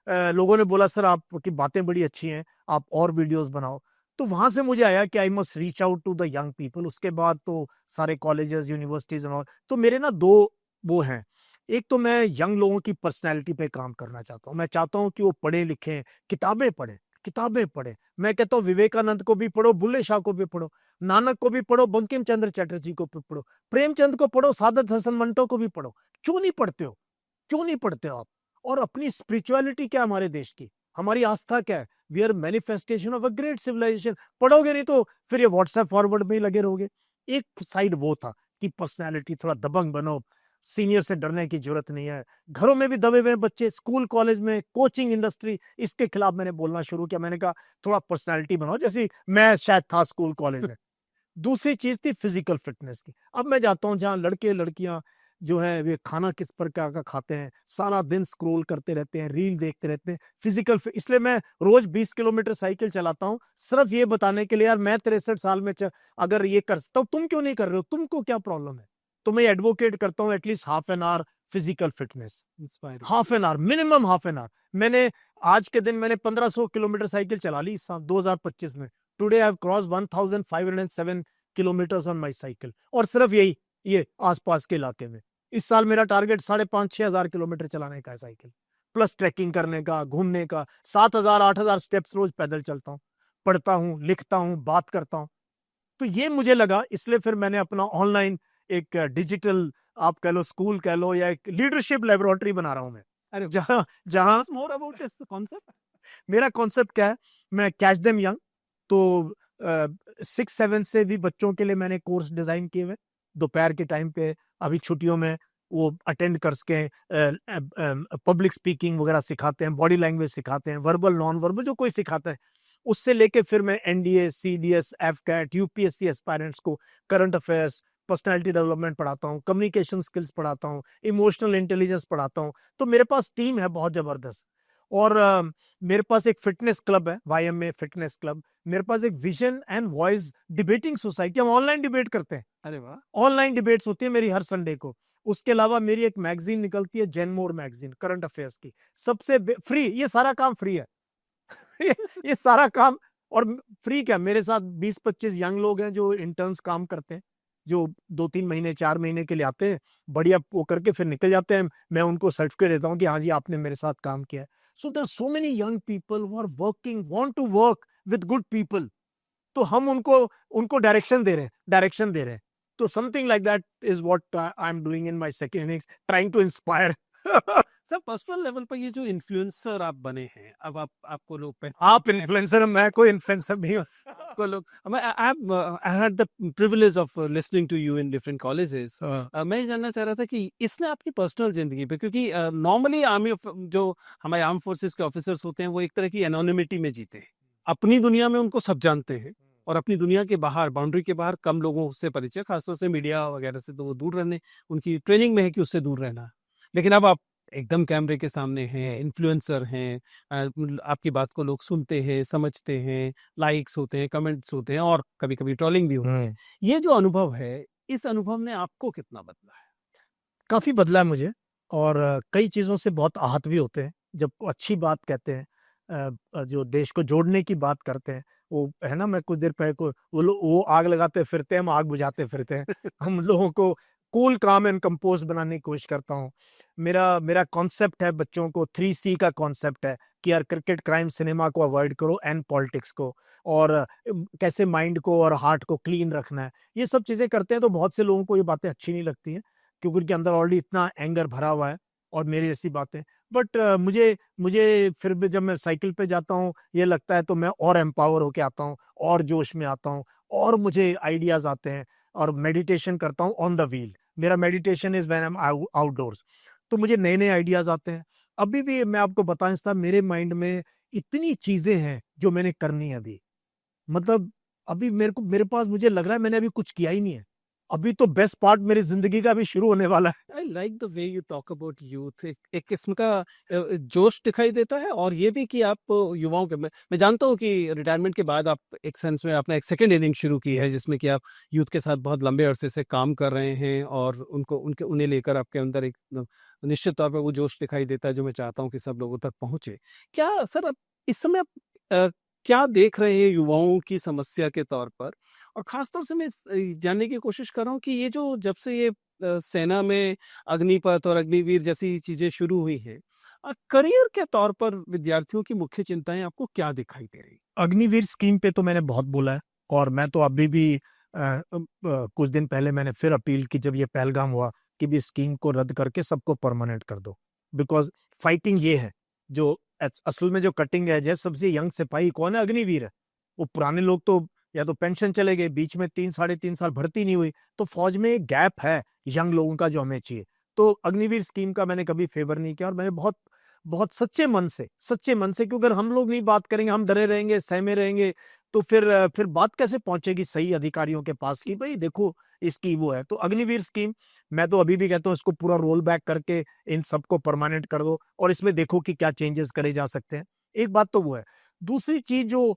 लोगों ने बोला सर आपकी बातें बड़ी अच्छी हैं, आप और वीडियोस बनाओ। तो वहां से मुझे आया कि I must reach out to the young people. उसके बाद तो सारे कॉलेजेस, यूनिवर्सिटीज और तो मेरे ना दो वो हैं। एक तो मैं यंग लोगों की पर्सनैलिटी पे काम करना चाहता हूँ। मैं चाहता हूँ कि वो पढ़े लिखें, किताबें पढ़ें, किताबें पढ़ें। मैं कहता हूँ विवेकानंद को भी पढ़ो, बुल्ले शाह को भी पढ़ो, नानक को भी पढ़ो, बंकिम चंद्र चटर्जी को भी पढ़ो, प्रेमचंद को पढ़ो, सादत हसन मंटो को भी पढ़ो। क्यों नहीं पढ़ते हो? क्यों नहीं पढ़ते हो आप? और अपनी स्पिरिचुअलिटी क्या है हमारे देश की, हमारी आस्था क्या है? We are manifestation of a great civilization. पढ़ोगे नहीं तो फिर ये व्हाट्सएप फॉरवर्ड में ही लगे रहोगे। एक साइड वो था कि पर्सनालिटी, थोड़ा दबंग बनो, सीनियर से डरने की जरूरत नहीं है। घरों में भी दबे हुए बच्चे, स्कूल कॉलेज में, कोचिंग इंडस्ट्री, इसके खिलाफ मैंने बोलना शुरू किया। मैंने कहा थोड़ा पर्सनालिटी बनाओ, जैसे मैं शायद था स्कूल कॉलेज में। दूसरी चीज थी फिजिकल फिटनेस की। अब मैं जाता हूँ जहाँ लड़के लड़कियां जो है वे खाना किस प्रकार का खाते हैं, सारा दिन स्क्रॉल करते रहते हैं, रील देखते रहते हैं, इसलिए मैं रोज 20 किलोमीटर साइकिल चलाता हूँ, सिर्फ ये बताने के लिए यार मैं 63 साल में अगर ये कर सकता हूँ, तुम क्यों नहीं कर रहे हो? तुमको क्या प्रॉब्लम है? तो मैं एडवोकेट करता हूँ at least half an hour physical fitness, half an hour, minimum half an hour. मैंने आज के दिन मैंने 1500 किलोमीटर साइकिल चला ली इस साल 2025 में। Today I have cross 1507 kilometres on my cycle, और सिर्फ यही ये आसपास के इलाके में। इस साल मेरा टारगेट 5,500-6 हजार किलोमीटर चलाने का है साइकिल, प्लस ट्रैकिंग करने का, घूमने का। 7,000-8,000 स्टेप्स रोज पैदल चलता हूँ, पढ़ता हूँ, लिखता हूँ, बात करता हूँ। तो ये मुझे लगा, इसलिए फिर मैंने अपना ऑनलाइन एक डिजिटल, आप कह लो स्कूल कह लो, या एक लीडरशिप लेबोरेटरी बना रहा हूँ मैं। अरे जहाँ जहाँ मोर अबाउट दिस कॉन्सेप्ट। मेरा कॉन्सेप्ट क्या है, मैं कैच देम यंग, तो 6-7 से भी बच्चों के लिए मैंने कोर्स डिजाइन किए हुए। दोपहर के टाइम पे अभी छुट्टियों में वो अटेंड कर सके, पब्लिक स्पीकिंग वगैरह सिखाते हैं, बॉडी लैंग्वेज सिखाते हैं, वर्बल नॉन वर्बल जो कोई सिखाता है। उससे लेके फिर मैं NDA, CDS, AFCAT, UPSC aspirants को करंट अफेयर्स, पर्सनालिटी डेवलपमेंट पढ़ाता हूँ, कम्युनिकेशन स्किल्स पढ़ाता हूँ, इमोशनल इंटेलिजेंस पढ़ाता हूँ। तो मेरे पास टीम है बहुत जबरदस्त। और मेरे पास एक फिटनेस क्लब है, वाईएमए फिटनेस क्लब। मेरे पास एक vision and voice debating society, हम ऑनलाइन डिबेट करते हैं। अरे वाह। ऑनलाइन डिबेट्स होती है मेरी हर संडे को। उसके अलावा मेरी एक मैगजीन निकलती है, जेनमोर मैगजीन, करंट अफेयर्स की, सबसे फ्री। ये सारा काम फ्री है। ये सारा काम, और फ्री क्या, मेरे साथ 20-25 यंग लोग हैं जो इंटर्न्स काम करते हैं, जो 2-3 महीने 4 महीने के लिए आते हैं, बढ़िया वो करके फिर निकल जाते हैं। मैं उनको सर्टिफिकेट देता हूँ कि हाँ जी आपने मेरे साथ काम किया है। So there are so many young people who are working, want to work with good people. तो हम उनको डायरेक्शन दे रहे हैं। तो something like that is what I am doing in my second innings, trying to inspire sir personal level पर ये जो इन्फ्लुएंसर आप बने हैं, अब आपको लोग आप इन्फ्लुएंसर, मैं कोई इन्फ्लुएंसर नहीं हूँ। आपको लोग I had the privilege of listening to you in different colleges. मैं ये जानना चाह रहा था कि इसने आपकी पर्सनल जिंदगी पे, क्योंकि नॉर्मली जो हमारे आर्म फोर्सेस के ऑफिसर्स होते हैं वो एक तरह की एनोनिमिटी में जीते हैं, अपनी दुनिया में उनको सब जानते हैं और अपनी दुनिया के बाहर, बाउंड्री के बाहर कम लोगों से परिचय, खासतौर से मीडिया वगैरह से तो वो दूर रहने, उनकी ट्रेनिंग में है कि उससे दूर रहना। लेकिन अब आप एकदम कैमरे के सामने हैं, इन्फ्लुएंसर हैं, आपकी बात को लोग सुनते हैं, समझते हैं, लाइक्स होते हैं, कमेंट्स होते हैं और कभी-कभी ट्रोलिंग भी होती है। ये जो अनुभव है, इस अनुभव ने आपको कितना बदला है? काफ़ी बदला है मुझे, और कई चीज़ों से बहुत आहत भी होते हैं। जब को अच्छी बात कहते हैं, जो देश को जोड़ने की बात करते हैं, वो है ना, मैं कुछ देर पहले को वो आग लगाते फिरते हैं, हम आग बुझाते फिरते हैं। हम लोगों को कूल, काम एंड कंपोज़ बनाने की कोशिश करता हूँ। मेरा मेरा कॉन्सेप्ट है, बच्चों को 3 सी का कॉन्सेप्ट है कि यार क्रिकेट, क्राइम, सिनेमा को अवॉइड करो एंड पॉलिटिक्स को, और कैसे माइंड को और हार्ट को क्लीन रखना है। ये सब चीज़ें करते हैं तो बहुत से लोगों को ये बातें अच्छी नहीं लगती हैं, क्योंकि उनके अंदर ऑलरेडी इतना एंगर भरा हुआ है और मेरी जैसी बातें। बट मुझे मुझे फिर भी जब मैं साइकिल पे जाता हूँ, ये लगता है तो मैं और एम्पावर होके आता हूँ, और जोश में आता हूँ, और मुझे आइडियाज़ आते हैं, और मेडिटेशन करता हूँ ऑन द व्हील। मेरा meditation is when I am outdoors. तो मुझे नए-नए आइडियाज़ आते हैं। अभी भी मैं आपको बताऊँ साहब, मेरे माइंड में इतनी चीज़ें हैं जो मैंने करनी है अभी। मतलब अभी मेरे पास, मुझे लग रहा है मैंने अभी कुछ किया ही नहीं है। अभी तो बेस्ट पार्ट मेरी ज़िंदगी का अभी शुरू होने वाला है। I like the way you talk about youth. एक किस्म का जोश दिखाई देता है और ये भी कि आप युवाओं के, मैं जानता हूँ कि रिटायरमेंट के बाद आप एक सेंस में अपना एक सेकंड इनिंग शुरू की है जिसमें कि आप यूथ के साथ बहुत लंबे अरसे से काम कर रहे हैं और उन्हें लेकर आपके अंदर एक निश्चित तौर पर वो जोश दिखाई देता है जो मैं चाहता हूँ कि सब लोगों तक पहुंचे। क्या सर अब इस समय आप अ, क्या देख रहे हैं युवाओं की समस्या के तौर पर? और खासतौर से मैं जानने की कोशिश कर रहा हूँ कि ये जो जब से ये सेना में अग्निपथ और अग्निवीर जैसी चीजें शुरू हुई हैं, करियर के तौर पर विद्यार्थियों की मुख्य चिंताएं आपको क्या दिखाई दे रही? अग्निवीर स्कीम पे तो मैंने बहुत बोला है, और मैं तो अभी भी कुछ दिन पहले मैंने फिर अपील की जब ये पहलगाम हुआ, कि भी स्कीम को रद्द करके सबको परमानेंट कर दो। बिकॉज़ फाइटिंग ये है, जो असल में जो कटिंग एज है, सबसे यंग सिपाही कौन है? अग्निवीर है। वो पुराने लोग तो या तो पेंशन चले गए, बीच में 3 साढ़े 3 साल भर्ती नहीं हुई, तो फौज में एक गैप है यंग लोगों का जो हमें चाहिए। तो अग्निवीर स्कीम का मैंने कभी फेवर नहीं किया, और मैंने बहुत बहुत सच्चे मन से, क्योंकि अगर हम लोग नहीं बात करेंगे, हम डरे रहेंगे, सहमे रहेंगे, तो फिर बात कैसे पहुंचेगी सही अधिकारियों के पास कि भाई देखो इसकी वो है। तो अग्निवीर स्कीम, मैं तो अभी भी कहता हूँ इसको पूरा रोल बैक करके इन सबको परमानेंट कर दो, और इसमें देखो कि क्या चेंजेस करे जा सकते हैं। एक बात तो वो है। दूसरी चीज, जो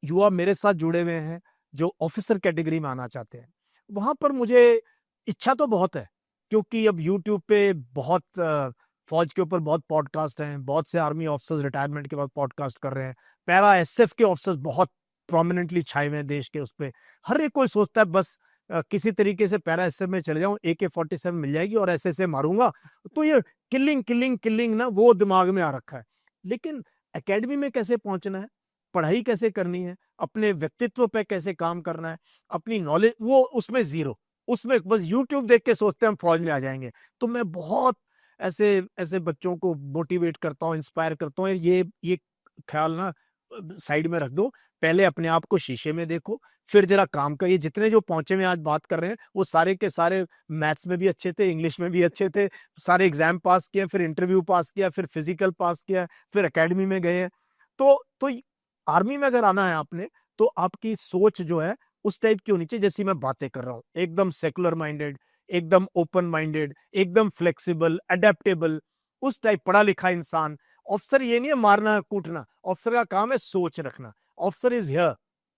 युवा मेरे साथ जुड़े हुए हैं, जो ऑफिसर कैटेगरी में आना चाहते हैं, वहां पर मुझे इच्छा तो बहुत है, क्योंकि अब यूट्यूब पे बहुत फौज के ऊपर बहुत पॉडकास्ट हैं, बहुत से आर्मी ऑफिसर्स रिटायरमेंट के बाद पॉडकास्ट कर रहे हैं। पैरा एसएफ के ऑफिसर्स बहुत प्रोमिनेंटली छाए हुए हैं देश के उस पे। हर एक कोई सोचता है बस किसी तरीके से पैरा एसएफ में चले जाऊँ, AK-47 मिल जाएगी और ऐसे-ऐसे मारूँगा। तो ये किलिंग ना, वो दिमाग में आ रखा है। लेकिन एकेडमी में कैसे पहुँचना है, पढ़ाई कैसे करनी है, अपने व्यक्तित्व पे कैसे काम करना है, अपनी नॉलेज, वो उसमें ज़ीरो। उसमें बस यूट्यूब देख के सोचते हैं हम फौज में आ जाएँगे। तो मैं बहुत ऐसे ऐसे बच्चों को मोटिवेट करता हूँ, इंस्पायर करता हूँ, ये ख्याल ना साइड में रख दो। पहले अपने आप को शीशे में देखो, फिर ज़रा काम करिए। जितने जो पहुँचे में आज बात कर रहे हैं, वो सारे के सारे मैथ्स में भी अच्छे थे, इंग्लिश में भी अच्छे थे, सारे एग्ज़ाम पास किए, फिर इंटरव्यू पास किया, फिर फिज़िकल पास किया, फिर अकेडमी में गए हैं। तो आर्मी में अगर आना है आपने, तो आपकी सोच जो है, उस टाइप की होनी चाहिए जैसी मैं बातें कर रहा हूँ। एकदम सेक्युलर माइंडेड, एकदम ओपन माइंडेड, एकदम फ्लेक्सिबल, एडैप्टेबल, उस टाइप पढ़ा लिखा इंसान। अफ़सर ये नहीं है मारना, कूटना, अफ़सर का काम है सोच रखना। अफ़सर is here,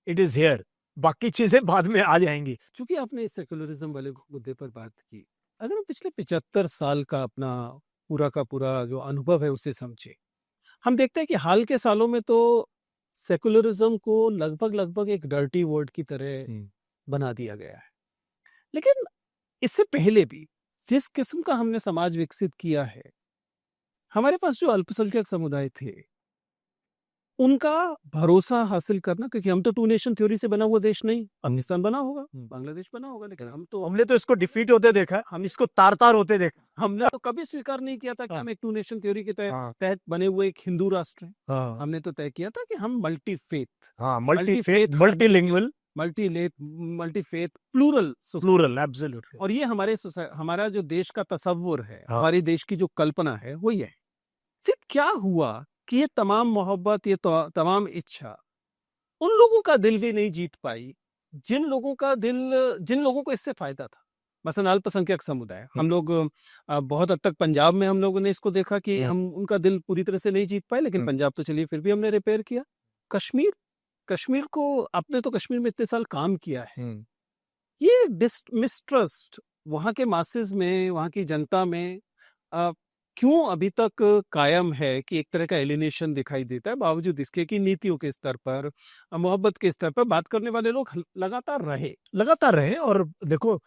it is here, बाकी चीज़ें बाद में आ जाएँगी। चूंकि आपने सेकुलरिज्म वाले मुद्दे पर बात की, अगर हम पिछले 75 साल का अपना पूरा का पूरा जो अनुभव है उसे समझे, हम देखते हैं कि हाल के सालों में तो सेकुलरिज्म को लगभग लगभग एक डर्टी वर्ड की तरह बना दिया गया है। लेकिन इससे पहले भी जिस किस्म का हमने समाज विकसित किया है, हमारे पास जो अल्पसंख्यक समुदाय थे, उनका भरोसा हासिल करना, क्योंकि हम तो टू नेशन थ्योरी से बना हुआ देश नहीं, अफगानिस्तान बना होगा, बांग्लादेश बना होगा, लेकिन हमने तो इसको डिफीट होते देखा है, हम इसको तार तार होते देखा। हमने तो कभी स्वीकार नहीं किया था कि हाँ। हम एक टू नेशन थ्योरी के हाँ तहत बने हुए एक हिंदू राष्ट्र हैं। हाँ हमने तो तय किया था कि हम मल्टी फेथ, हाँ, multi faith, multilingual, multi faith, plural, plural, absolutely. और ये हमारा जो देश का तसव्वुर है, हाँ। हमारे देश की जो कल्पना है वो ये है। फिर क्या हुआ कि ये तमाम मोहब्बत, ये तमाम इच्छा उन लोगों का दिल भी नहीं जीत पाई जिन लोगों को इससे फायदा था। मसलन अल्पसंख्यक समुदाय, हम लोग बहुत हद तक पंजाब में हम लोगों ने इसको देखा कि हम उनका दिल पूरी तरह से नहीं जीत पाए, लेकिन पंजाब तो चलिए फिर भी हमने रिपेयर किया। कश्मीर को, आपने तो कश्मीर में इतने साल काम किया है, ये मिसट्रस्ट वहाँ के मासेस में, वहाँ की जनता में अ, क्यों अभी तक कायम है कि एक तरह का एलिनेशन दिखाई देता है, बावजूद इसके कि नीतियों के स्तर पर, मोहब्बत के स्तर पर बात करने वाले लोग लगातार रहे। और देखो,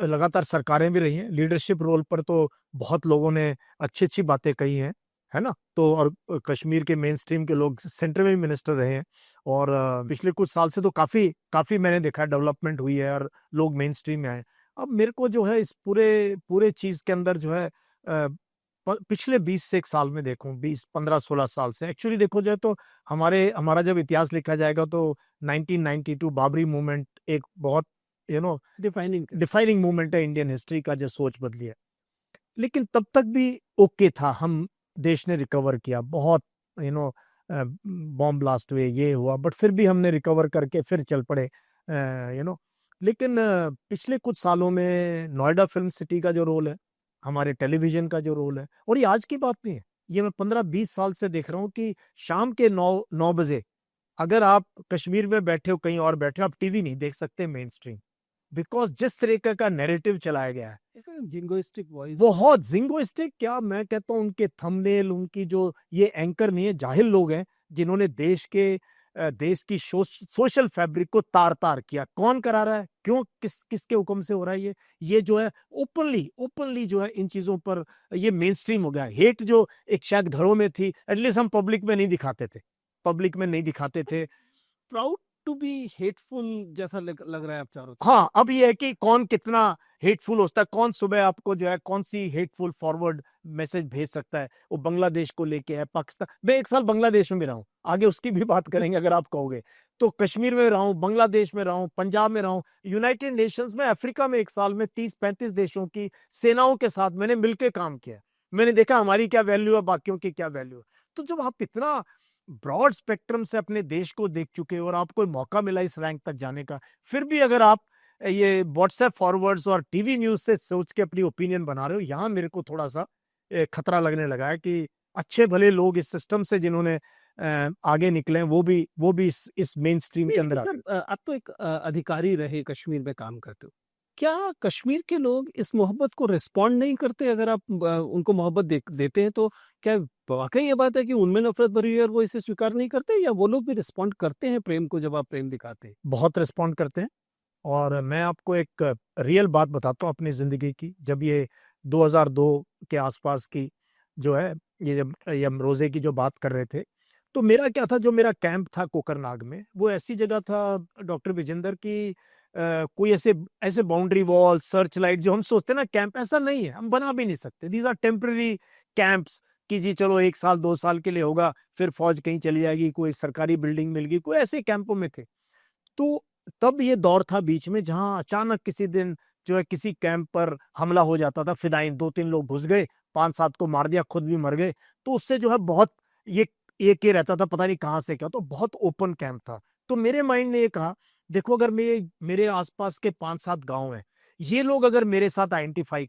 लगातार सरकारें भी रही हैं, लीडरशिप रोल पर तो बहुत लोगों ने अच्छी अच्छी बातें कही हैं, है ना। तो और कश्मीर के मेन स्ट्रीम के लोग सेंटर में भी मिनिस्टर रहे हैं, और पिछले कुछ साल से तो काफी काफी मैंने देखा डेवलपमेंट हुई है और लोग मेन स्ट्रीम में आए। अब मेरे को जो है इस पूरे पूरे चीज के अंदर जो है पिछले 20 से एक साल में देखूं, 20 15 16 साल से एक्चुअली देखो जाए तो हमारा जब इतिहास लिखा जाएगा तो 1992 बाबरी मूवमेंट एक बहुत डिफाइनिंग मूवमेंट है इंडियन हिस्ट्री का, जो सोच बदली है। लेकिन तब तक भी ओके था, हम देश ने रिकवर किया बहुत, बॉम्ब ब्लास्ट हुए, ये हुआ, बट फिर भी हमने रिकवर करके फिर चल पड़े, लेकिन पिछले कुछ सालों में नोएडा फिल्म सिटी का जो रोल है, हमारे टेलीविजन का जो रोल है, और ये आज की बात नहीं है, ये मैं 15-20 साल से देख रहा हूँ कि शाम के 9 बजे अगर आप कश्मीर में बैठे हो, कहीं और बैठे हो, आप टीवी नहीं देख सकते मेन स्ट्रीम, बिकॉज जिस तरीके का नैरेटिव चलाया गया है, जिंगोइस्टिक वॉइस, बहुत जिंगोइस्टिक, क्या मैं कहता हूँ, उनके थंबनेल, उनकी जो ये एंकर नहीं है, जाहिल लोग हैं जिन्होंने देश की सोशल फैब्रिक को तार तार किया। कौन करा रहा है, क्यों, किसके हुक्म से हो रहा है, ये जो है ओपनली जो है इन चीजों पर ये मेन स्ट्रीम हो गया। हेट जो एक शायद घरों में थी, एटलीस्ट हम पब्लिक में नहीं दिखाते थे। प्राउड टू बी हेटफुल जैसा लग रहा है आप चारों तरफ। हाँ, अब ये है कि कौन कितना हेटफुल होता है, कौन सुबह आपको जो है कौन सी हेटफुल फॉरवर्ड मैसेज भेज सकता है। वो बांग्लादेश को लेके है, पाकिस्तान, मैं 1 साल बांग्लादेश में भी रहा हूँ, आगे उसकी भी बात करेंगे अगर आप कहोगे तो। कश्मीर में रहा हूँ, बांग्लादेश में रहा हूँ, पंजाब में रहा हूँ, यूनाइटेड नेशंस में, अफ्रीका में 1 साल में 30-35 देशों की सेनाओं के साथ मैंने मिलकर काम किया। मैंने देखा हमारी क्या वैल्यू है, बाकियों की क्या वैल्यू है। तो जब आप इतना ब्रॉड स्पेक्ट्रम से अपने देश को देख चुके हो और आपको मौका मिला इस रैंक तक जाने का, फिर भी अगर आप ये व्हाट्सएप फॉरवर्ड्स और टीवी न्यूज से सोच के अपनी ओपिनियन बना रहे हो, यहाँ मेरे को थोड़ा सा खतरा लगने लगा है कि अच्छे भले लोग इस सिस्टम से जिन्होंने आगे निकले, वो भी इस मेन स्ट्रीम के अंदर आ गए। आप तो एक अधिकारी रहे, कश्मीर में काम करते हो, क्या कश्मीर के लोग इस मोहब्बत को रिस्पॉन्ड नहीं करते? अगर आप उनको मोहब्बत देते हैं तो क्या वाकई ये बात है कि उनमें नफरत भरी है और वो इसे स्वीकार नहीं करते, या वो लोग भी रिस्पॉन्ड करते हैं प्रेम को जब आप प्रेम दिखाते हैं? बहुत रिस्पॉन्ड करते हैं। और मैं आपको एक रियल बात बताता हूँ अपनी जिंदगी की। जब ये 2002 के आसपास की जो है, ये जब ये हम रोजे की जो बात कर रहे थे, तो मेरा क्या था, जो मेरा कैंप था कोकरनाग में, वो ऐसी जगह था डॉक्टर विजेंदर की, कोई ऐसे बाउंड्री वॉल, सर्च लाइट जो हम सोचते हैं ना कैंप, ऐसा नहीं है, हम बना भी नहीं सकते। दीज आर टेम्पररी कैंप्स कि जी चलो 1 साल 2 साल के लिए होगा, फिर फौज कहीं चली जाएगी, कोई सरकारी बिल्डिंग मिल गई, कोई ऐसे कैंपों में थे। तो तब ये दौर था बीच में जहां अचानक किसी दिन जो है किसी कैंप पर हमला हो जाता था, फिदाइन 2-3 लोग घुस गए, 5-7 को मार दिया, खुद भी मर गए। तो उससे जो है बहुत ये एक ये रहता था, पता नहीं कहां से क्या, तो बहुत ओपन कैंप था। तो मेरे माइंड ने ये कहा, देखो अगर मेरे आसपास के 5-7 गांव हैं, ये लोग अगर मेरे साथ आइडेंटिफाई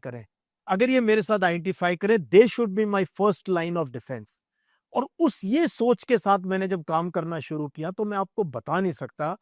करें, they should be my first line of defence. और उस ये सोच के साथ मैंने जब काम करना शुरू किया, तो मैं आपको बता नहीं सकता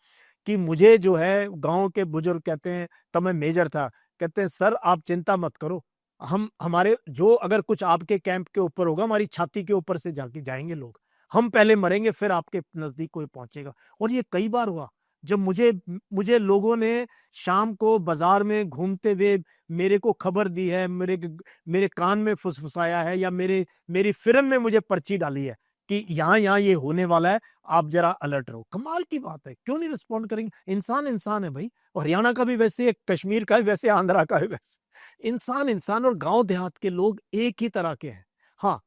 कि मुझे जो है गांव के बुजुर्ग कहते हैं, तब मैं मेजर था, कहते हैं सर आप चिंता मत करो, हमारे जो अगर कुछ आपके कैंप के ऊपर होगा, हमारी छाती के ऊपर से जाके जाएंगे लोग, हम पहले मरेंगे फिर आपके नजदीक कोई पहुंचेगा। और ये कई बार हुआ, जब मुझे लोगों ने शाम को बाजार में घूमते हुए मेरे को खबर दी है, मेरे कान में फुसफुसाया है, या मेरी फिल्म में मुझे पर्ची डाली है कि यहाँ यहाँ ये होने वाला है, आप जरा अलर्ट रहो। कमाल की बात है, क्यों नहीं रिस्पॉन्ड करेंगे? इंसान इंसान है भाई, और हरियाणा का भी वैसे है, कश्मीर का भी वैसे, आंध्रा का भी वैसे। इंसान इंसान, और गांव देहात के लोग एक ही तरह के हैं। हाँ,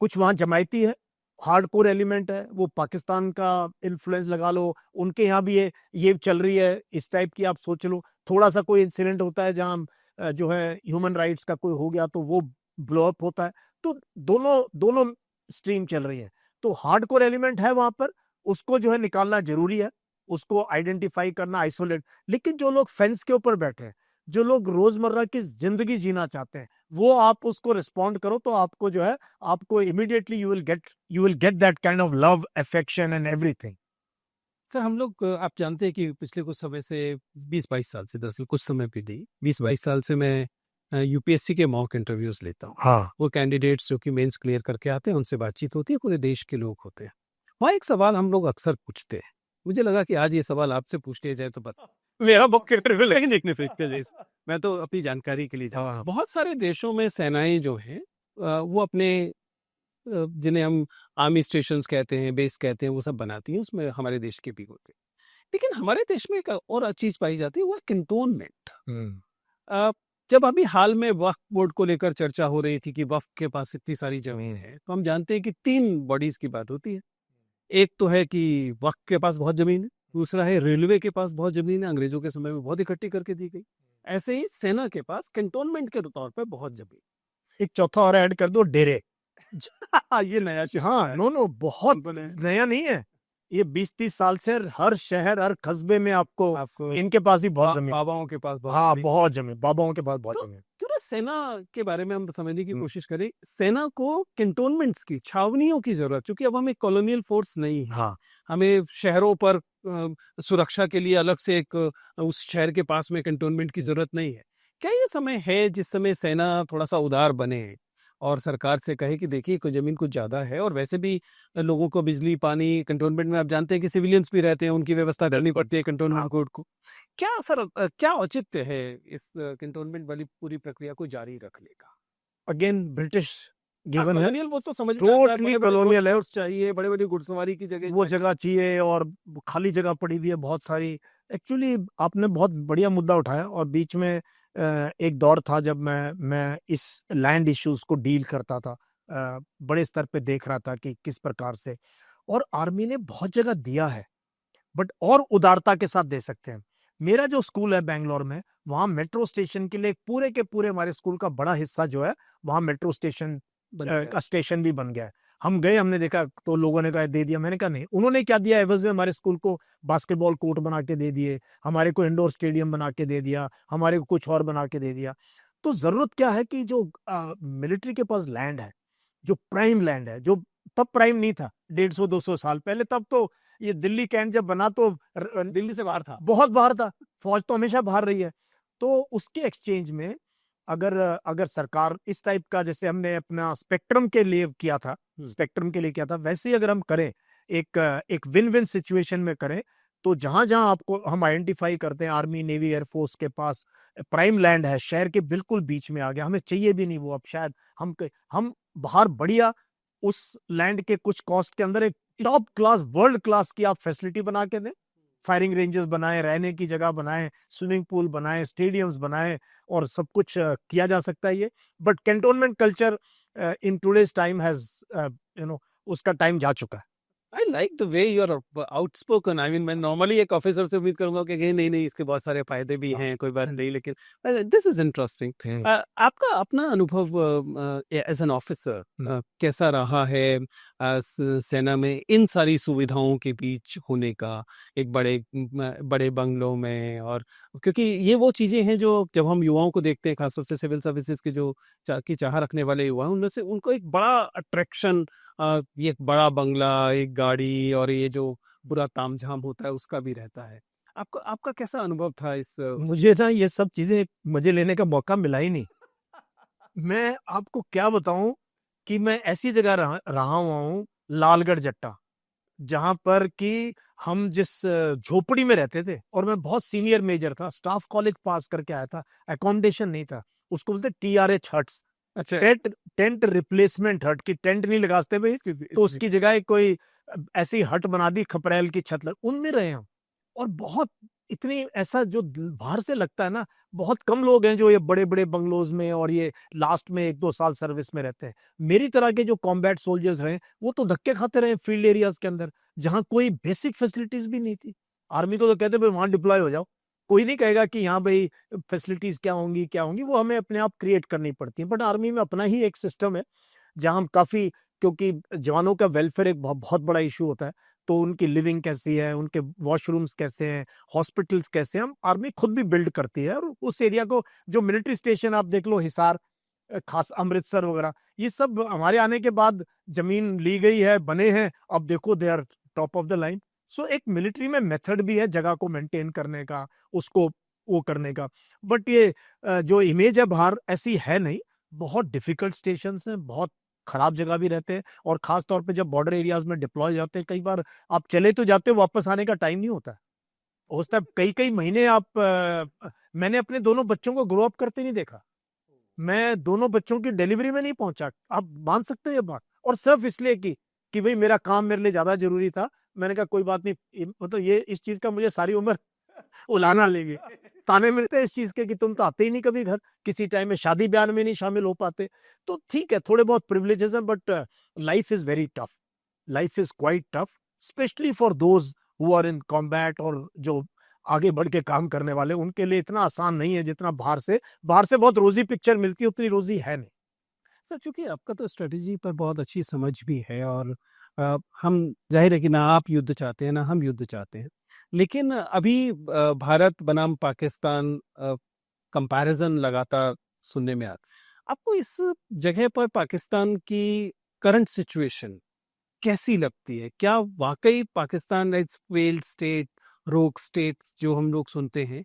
कुछ वहां जमायती है, हार्डकोर एलिमेंट है, वो पाकिस्तान का इन्फ्लुएंस लगा लो, उनके यहाँ भी ये चल रही है इस टाइप की। आप सोच लो, थोड़ा सा कोई इंसिडेंट होता है जहाँ जो है ह्यूमन राइट्स का कोई हो गया तो वो ब्लो अप होता है। तो दोनों दोनों स्ट्रीम चल रही है। तो हार्डकोर एलिमेंट है वहां पर, उसको जो है निकालना जरूरी है, उसको आइडेंटिफाई करना, आइसोलेट। लेकिन जो लोग फेंस के ऊपर बैठे हैं, जो लोग रोजमर्रा की जिंदगी जीना चाहते हैं, वो आप उसको रिस्पॉन्ड करो तो आपको जो है, आपको immediately you will get that kind of love, affection and everything. Sir हम लोग आप जानते हैं कि पिछले कुछ समय से 20-22 साल से, दरअसल कुछ समय भी नहीं, 20-22 साल से मैं यूपीएससी के मॉक इंटरव्यूज लेता हूँ। हाँ, वो कैंडिडेट्स जो कि मेंस क्लियर करके आते हैं, उनसे बातचीत होती है, पूरे देश के लोग होते हैं। वहाँ एक सवाल हम लोग अक्सर पूछते हैं, मुझे लगा कि आज ये सवाल आपसे पूछ लिया जाए तो बता। मेरा मॉक इंटरव्यू लेकिन देखने फिर मैं तो अपनी जानकारी के लिए हाँ, बहुत सारे देशों में सेनाएं जो हैं वो अपने जिन्हें हम आर्मी स्टेशंस कहते हैं, बेस कहते हैं, वो सब बनाती हैं, उसमें हमारे देश के भी होते हैं। लेकिन हमारे देश में एक और चीज पाई जाती है, वो है कैंटोनमेंट। अ, जब अभी हाल में वक्फ बोर्ड को लेकर चर्चा हो रही थी कि वक्फ के पास इतनी सारी जमीन है, तो हम जानते हैं कि 3 बॉडीज की बात होती है। एक तो है कि वक्फ के पास बहुत जमीन है, दूसरा है रेलवे के पास बहुत जमीन है, अंग्रेजों के समय में बहुत इकट्ठी करके दी गई। ऐसे ही सेना के पास कैंटोनमेंट के तौर पर बहुत जमीन। एक चौथा और ऐड कर दो, डेरे। ये नया हाँ, नो बहुत नया नहीं है ये। 20-30 साल से हर शहर, हर कस्बे में आपको इनके पास ही बहुत जमीन। बाबाओं के पास बहुत हाँ, जमीन। बहुत जमीन, बाबाओं के पास बहुत तो जमीन। क्यों ना सेना के बारे में हम समझने की हम्म। कोशिश करें। सेना को कैंटोनमेंट्स की, छावनियों की जरूरत, क्योंकि अब हम एक कॉलोनियल फोर्स नहीं है। हाँ, हमें शहरों पर सुरक्षा के लिए अलग से एक उस शहर के पास में कैंटोनमेंट की जरूरत नहीं है। क्या ये समय है जिस समय सेना थोड़ा सा उदार बने और सरकार से कहे कि देखिए कोई जमीन कुछ ज्यादा है, और वैसे भी लोगों को बिजली पानी, कैंटोनमेंट में आप जानते हैं कि सिविलियंस भी रहते हैं, उनकी व्यवस्था करनी पड़ती है कैंटोनमेंट कोड को। क्या सर क्या औचित्य है इस कैंटोनमेंट वाली पूरी प्रक्रिया को जारी रखने का? अगेन ब्रिटिश गिवन है, कॉलोनियल वो तो समझ में आता है, टोटली बड़े-बड़े कॉलोनियल है। गोश्त चाहिए, बड़े-बड़े घुड़सवारी की जगह वो चाहिए। जगह चाहिए, और खाली जगह पड़ी हुई है बहुत सारी। एक्चुअली आपने बहुत बढ़िया मुद्दा उठाया, और बीच में एक दौर था जब मैं इस लैंड इश्यूज को डील करता था, बड़े स्तर पे देख रहा था कि किस प्रकार से, और आर्मी ने बहुत जगह दिया है, बट और उदारता के साथ दे सकते हैं। मेरा जो स्कूल है बेंगलोर में, वहाँ मेट्रो स्टेशन के लिए पूरे के पूरे हमारे स्कूल का बड़ा हिस्सा जो है, वहाँ मेट्रो स्टेशन का स्टेशन भी बन गया है। हम गए, हमने देखा, तो लोगों ने कहा दे दिया। मैंने कहा नहीं। उन्होंने क्या दिया एवज में? हमारे स्कूल को बास्केटबॉल कोर्ट बना के दे दिए, हमारे को इंडोर स्टेडियम बना के दे दिया, हमारे को कुछ और बना के दे दिया। तो जरूरत क्या है कि जो मिलिट्री के पास लैंड है, जो प्राइम लैंड है, जो तब प्राइम नहीं था 150-200 साल पहले, तब तो ये दिल्ली कैंट जब बना तो दिल्ली से बाहर था। बहुत बाहर था, फौज तो हमेशा बाहर रही है। तो उसके एक्सचेंज में अगर अगर सरकार इस टाइप का, जैसे हमने अपना स्पेक्ट्रम के लिए किया था, वैसे ही अगर हम करें, एक विन विन सिचुएशन में करें, तो जहां जहां आपको हम आइडेंटिफाई करते हैं, आर्मी नेवी एयरफोर्स के पास प्राइम लैंड है, शहर के बिल्कुल बीच में आ गया, हमें चाहिए भी नहीं वो, अब शायद हम बाहर बढ़िया उस लैंड के कुछ कॉस्ट के अंदर एक टॉप क्लास, वर्ल्ड क्लास की आप फैसिलिटी बना के दें, फायरिंग रेंजेस बनाए, रहने की जगह बनाए, स्विमिंग पूल बनाए, स्टेडियम्स बनाए, और सब कुछ किया जा सकता है ये। But cantonment culture in today's time has उसका टाइम जा चुका है। I like the way you are outspoken. I mean मैं नॉर्मली एक ऑफिसर से उम्मीद करूंगा कि नहीं नहीं इसके बहुत सारे फायदे भी हैं, कोई बात नहीं, लेकिन दिस इज इंटरेस्टिंग। आपका अपना अनुभव एज एन ऑफिसर कैसा रहा है सेना में इन सारी सुविधाओं के बीच होने का, एक बड़े बंगलों में? और क्योंकि ये वो चीजें हैं जो जब हम युवाओं को देखते हैं, खासतौर से सिविल सर्विसेज के जो की चाह रखने वाले युवा हैं, उनमें से उनको एक बड़ा अट्रैक्शन ये एक बड़ा बंगला, एक गाड़ी, और ये जो बुरा तामझाम होता है उसका भी रहता है। आपका आपका कैसा अनुभव था इस मुझे ना ये सब चीजें मजे लेने का मौका मिला ही नहीं। मैं आपको क्या बताऊं कि मैं ऐसी जगह रहा हुआ हूँ, लालगढ़ जट्टा, जहां पर कि हम जिस झोपड़ी में रहते थे, और मैं बहुत सीनियर मेजर था, स्टाफ कॉलेज पास करके आया था, अकोमोडेशन नहीं था, उसको बोलते TRH हट्स, अच्छा टेंट रिप्लेसमेंट हट की टेंट नहीं लगाते भाई, तो उसकी जगह कोई ऐसी हट बना दी, खपरेल की छत उनमें रहे हम। और बहुत इतनी ऐसा जो बाहर से लगता है ना, बहुत कम लोग हैं जो ये बड़े बड़े बंगलोज में और ये लास्ट में 1-2 साल सर्विस में रहते हैं। मेरी तरह के जो कॉम्बैट सोल्जर्स रहे वो तो धक्के खाते रहे फील्ड एरियाज के अंदर, जहां कोई बेसिक फैसिलिटीज भी नहीं थी। आर्मी तो कहते भाई वहां डिप्लॉय हो जाओ, कोई नहीं कहेगा कि यहाँ भाई फैसिलिटीज क्या होंगी, वो हमें अपने आप क्रिएट करनी पड़ती है। बट आर्मी में अपना ही एक सिस्टम है जहां हम काफी, क्योंकि जवानों का वेलफेयर एक बहुत बड़ा इशू होता है, तो उनकी लिविंग कैसी है, उनके वॉशरूम्स कैसे हैं, हॉस्पिटल्स कैसे हैं, हम आर्मी खुद भी बिल्ड करती है। और उस एरिया को, जो मिलिट्री स्टेशन आप देख लो, हिसार, खास अमृतसर वगैरह, ये सब हमारे आने के बाद जमीन ली गई है, बने हैं, अब देखो they are top of the line. So एक मिलिट्री में मेथड भी है जगह को मेंटेन करने का, उसको वो करने का। बट ये जो इमेज है बाहर ऐसी है नहीं, बहुत डिफिकल्ट स्टेशन हैं, बहुत खराब जगह भी रहते हैं। और खास तौर पे जब बॉर्डर एरियाज में डिप्लॉय जाते हैं, कई बार आप चले तो जाते हो, वापस आने का टाइम नहीं होता है कई कई महीने आप मैंने अपने दोनों बच्चों को ग्रो अप करते नहीं देखा, मैं दोनों बच्चों की डिलीवरी में नहीं पहुंचा, आप मान सकते हो ये बात। और सिर्फ इसलिए कि भाई मेरा काम मेरे लिए ज्यादा जरूरी था। मैंने कहा कोई बात नहीं, मतलब ये इस चीज का मुझे सारी उम्र उलाना लेगी। ताने मिलते हैं इस चीज के कि तुम तो आते ही नहीं कभी घर, किसी टाइम में शादी ब्याह में नहीं शामिल हो पाते। तो ठीक है, थोड़े बहुत प्रिविलेजेस हैं, but life is very tough, life is quite tough, specially for those who are in combat, और जो आगे बढ़ के काम करने वाले, उनके लिए इतना आसान नहीं है जितना बाहर से बहुत रोजी पिक्चर मिलती है, उतनी रोजी है नहीं। सर, चूंकि आपका तो स्ट्रेटजी पर बहुत अच्छी समझ भी है, और हम, जाहिर है कि ना आप युद्ध चाहते हैं ना हम युद्ध चाहते हैं, लेकिन अभी भारत बनाम पाकिस्तान कंपैरिजन लगातार सुनने में आता है। आपको इस जगह पर पाकिस्तान की करंट सिचुएशन कैसी लगती है? क्या वाकई Pakistan is failed state, rogue state जो हम लोग सुनते हैं,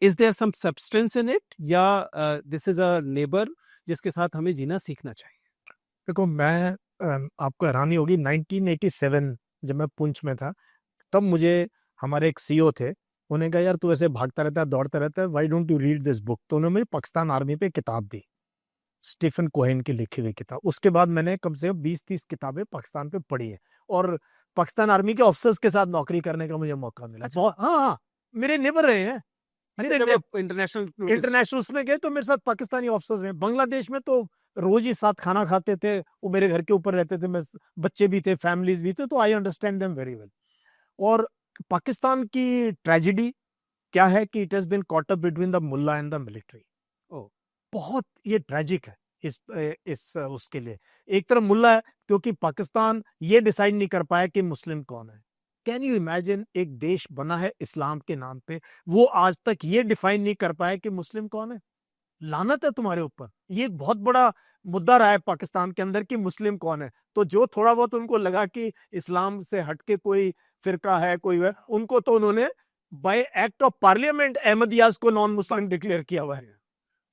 is there some substance in it, या दिस इज अ नेबर जिसके साथ हमें जीना सीखना चाहिए? देखो, मैं आपको हैरानी होगी, 1987 जब मैं पुंछ में था, तब मुझे हमारे एक सीईओ थे, उन्हें कहा यार तू ऐसे भागता रहता है, दौड़ता रहता है, why don't you read this book. तो उन्होंने मुझे पाकिस्तान आर्मी पे किताब दी, स्टीफन कोहेन की लिखी हुई किताब। उसके बाद मैंने कम से कम 20-30 किताबें पाकिस्तान पे पढ़ी है, और पाकिस्तान आर्मी के ऑफिसर्स के साथ नौकरी करने का मुझे मौका मिला। अच्छा। हाँ हाँ, मेरे नेबर रहे हैं, इंटरनेशनल इंटरनेशनल्स में गए तो मेरे साथ पाकिस्तानी ऑफिसर्स हैं। बांग्लादेश में तो रोज ही साथ खाना खाते थे, वो मेरे घर के ऊपर रहते थे, मैं, बच्चे भी थे, फैमिलीज भी थे, तो I understand them very well. और पाकिस्तान की ट्रेजेडी क्या है कि it has been caught up between the mullah and the military. बहुत ये ट्रेजिक है इस उसके लिए। एक तरफ मुल्ला है, क्योंकि पाकिस्तान ये डिसाइड नहीं कर पाया कि मुस्लिम कौन है। कैन यू इमेजिन, एक देश बना है इस्लाम के नाम पे, वो आज तक ये डिफाइन नहीं कर पाया कि मुस्लिम कौन है। लानत है तुम्हारे ऊपर, ये एक बहुत बड़ा मुद्दा रहा है पाकिस्तान के अंदर कि मुस्लिम कौन है। तो जो थोड़ा बहुत उनको लगा कि इस्लाम से हटके कोई फिरका है, कोई है, उनको तो उन्होंने bye act of parliament Ahmadiyyas को नॉन मुस्लिम डिक्लेयर किया हुआ है।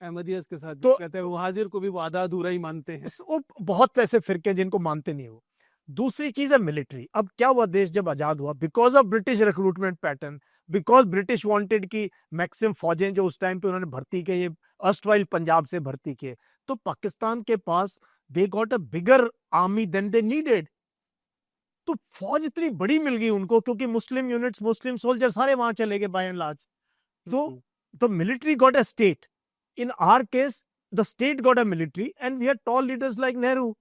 अहमदियत के साथ तो कहते हैं वो हाजिर को भी वो आधा अधूरा ही मानते हैं। वो बहुत ऐसे फिरके हैं जिनको मानते नहीं हो। दूसरी चीज है मिलिट्री। अब क्या हुआ, देश जब आजाद हुआ, because of British recruitment pattern, because British wanted की मैक्सिमम फौजें जो उस टाइम पे उन्होंने भर्ती की, ये अर्स्टवाइल पंजाब से भर्ती किए, तो पाकिस्तान के पास they got a bigger army than they needed. तो फौज इतनी बड़ी मिल गई उनको, क्योंकि मुस्लिम यूनिट्स, मुस्लिम सोल्जर सारे वहां चले गए by and large. So the military got a state. In our case, the state got a military, and we had tall leaders like Nehru.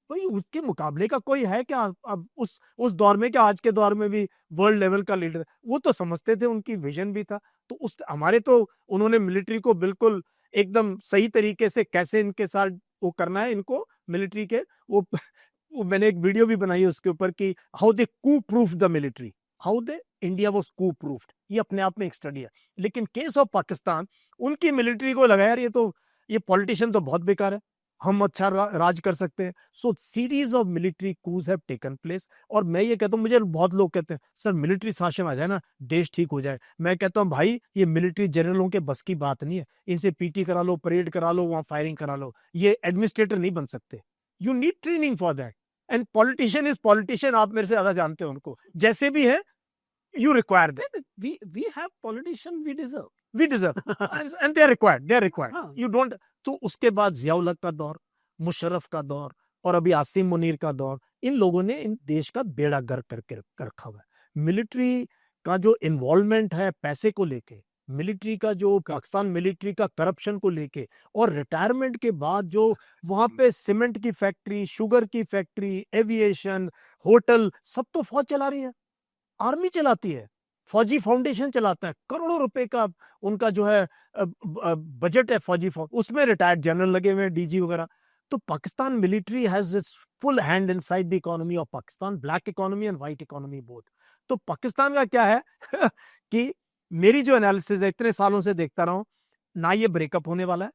भाई उसके मुकाबले का कोई है क्या? अब उस दौर में क्या, आज के दौर में भी वर्ल्ड लेवल का लीडर वो तो समझते थे, उनकी विजन भी था। तो उस हमारे तो उन्होंने मिलिट्री को बिल्कुल एकदम सही तरीके से कैसे इनके साथ वो करना है, इनको मिलिट्री के वो मैंने एक वीडियो भी बनाई है उसके ऊपर कि how they coup proof the military, how they India was coup proofed. ये अपने आप में एक स्टडी है। लेकिन केस ऑफ पाकिस्तान, उनकी मिलिट्री को लगा यार ये पॉलिटिशियन तो बहुत बेकार है, हम अच्छा राज कर सकते हैं। So series of military coups have taken place. और मैं ये कहता हूँ, मुझे बहुत लोग कहते हैं सर मिलिट्री शासन आ जाए ना, देश ठीक हो जाए। मैं कहता हूँ भाई, ये मिलिट्री जनरलों के बस की बात नहीं है। इनसे पीटी करा लो, परेड करा लो, वहां फायरिंग करा लो, ये एडमिनिस्ट्रेटर नहीं बन सकते। You need training for that. And politician is politician, आप मेरे से ज्यादा जानते हैं उनको, जैसे भी है, you require them. We have politician we deserve. We deserve. And they are required. They are required. हाँ. You don't. तो उसके बाद जियाउल हक का दौर, मुशर्रफ का दौर और अभी आसिम मुनीर का दौर, इन लोगों ने इन देश का बेड़ा गर्क करके कर रखा हुआ है। मिलिट्री का जो इन्वॉल्वमेंट है पैसे को लेके, मिलिट्री का जो पाकिस्तान मिलिट्री का करप्शन को लेके, और रिटायरमेंट के बाद जो वहां पे सीमेंट की फैक्ट्री, शुगर की फैक्ट्री, एविएशन, होटल, सब तो फौज चला रही है, आर्मी चलाती है, फौजी फाउंडेशन चलाता है, करोड़ों रुपए का उनका जो है बजट है फौजी उसमें रिटायर्ड जनरल लगे हुए हैं, डीजी वगैरह। तो Pakistan military has its full hand inside the economy of Pakistan, black economy and white economy both. तो पाकिस्तान का क्या है कि मेरी जो एनालिसिस है, इतने सालों से देखता रहा हूं, ना ये ब्रेकअप होने वाला है,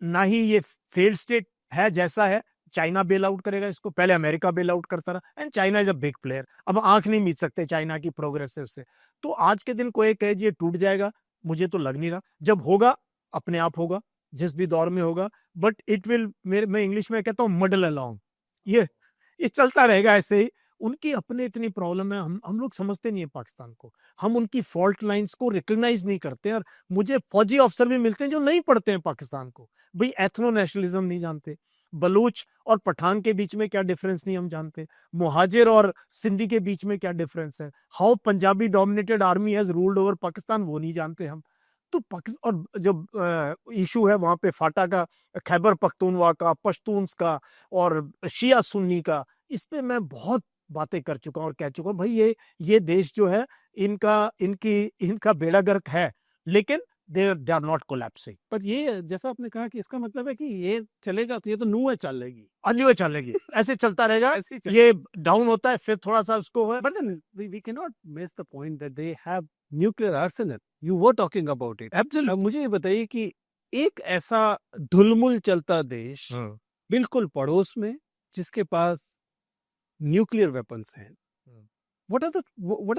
ना ही ये फेल्ड स्टेट है जैसा है। चाइना बेल आउट करेगा इसको, पहले अमेरिका बेल आउट करता रहा, and China is a big player. अब आंख नहीं मीच सकते चाइना की प्रोग्रेस से उससे। तो आज के दिन कोई कहे ये टूट जाएगा, मुझे तो लग नहीं रहा। जब होगा अपने आप होगा, जिस भी दौर में होगा, बट इट विल, मैं इंग्लिश में कहता हूँ मडल अलोंग, ये चलता रहेगा ऐसे ही। उनकी अपने इतनी प्रॉब्लम है, हम लोग समझते नहीं है पाकिस्तान को, हम उनकी फॉल्ट लाइंस को रिकॉग्नाइज नहीं करते। और मुझे फौजी अफसर भी मिलते हैं जो नहीं पढ़ते हैं पाकिस्तान को, भाई एथनो नेशनलिज्म नहीं जानते, बलूच और पठान के बीच में क्या डिफरेंस नहीं हम जानते, मुहाजिर और सिंधी के बीच में क्या डिफरेंस है, how Punjabi dominated army has ruled over Pakistan, वो नहीं जानते हम। तो पाकिस्तान, और जब इशू है वहां पे फाटा का, खैबर पख्तूनवा का, पश्तून्स का और शिया सुन्नी का, इस पे मैं बहुत बातें कर चुका हूं और कह चुका हूं भाई ये देश जो है इनका बेड़ा गर्क है, लेकिन दे आर नॉट कोलैप्सिंग। पर ये जैसा आपने कहा कि इसका मतलब है कि ये चलेगा तो ये तो नुए चलेगी, अन्य चलेगी, ऐसे चलता रहेगा, ऐसे ही चलेगी। ये डाउन होता है फिर थोड़ा सा उसको है। But then we cannot miss the point that they have nuclear arsenal. You were talking about it. Absolutely. अब मुझे ये बताइए कि एक ऐसा धुलमुल चलता देश बिल्कुल पड़ोस में जिसके पास न्यूक्लियर वेपन्स हैं, what are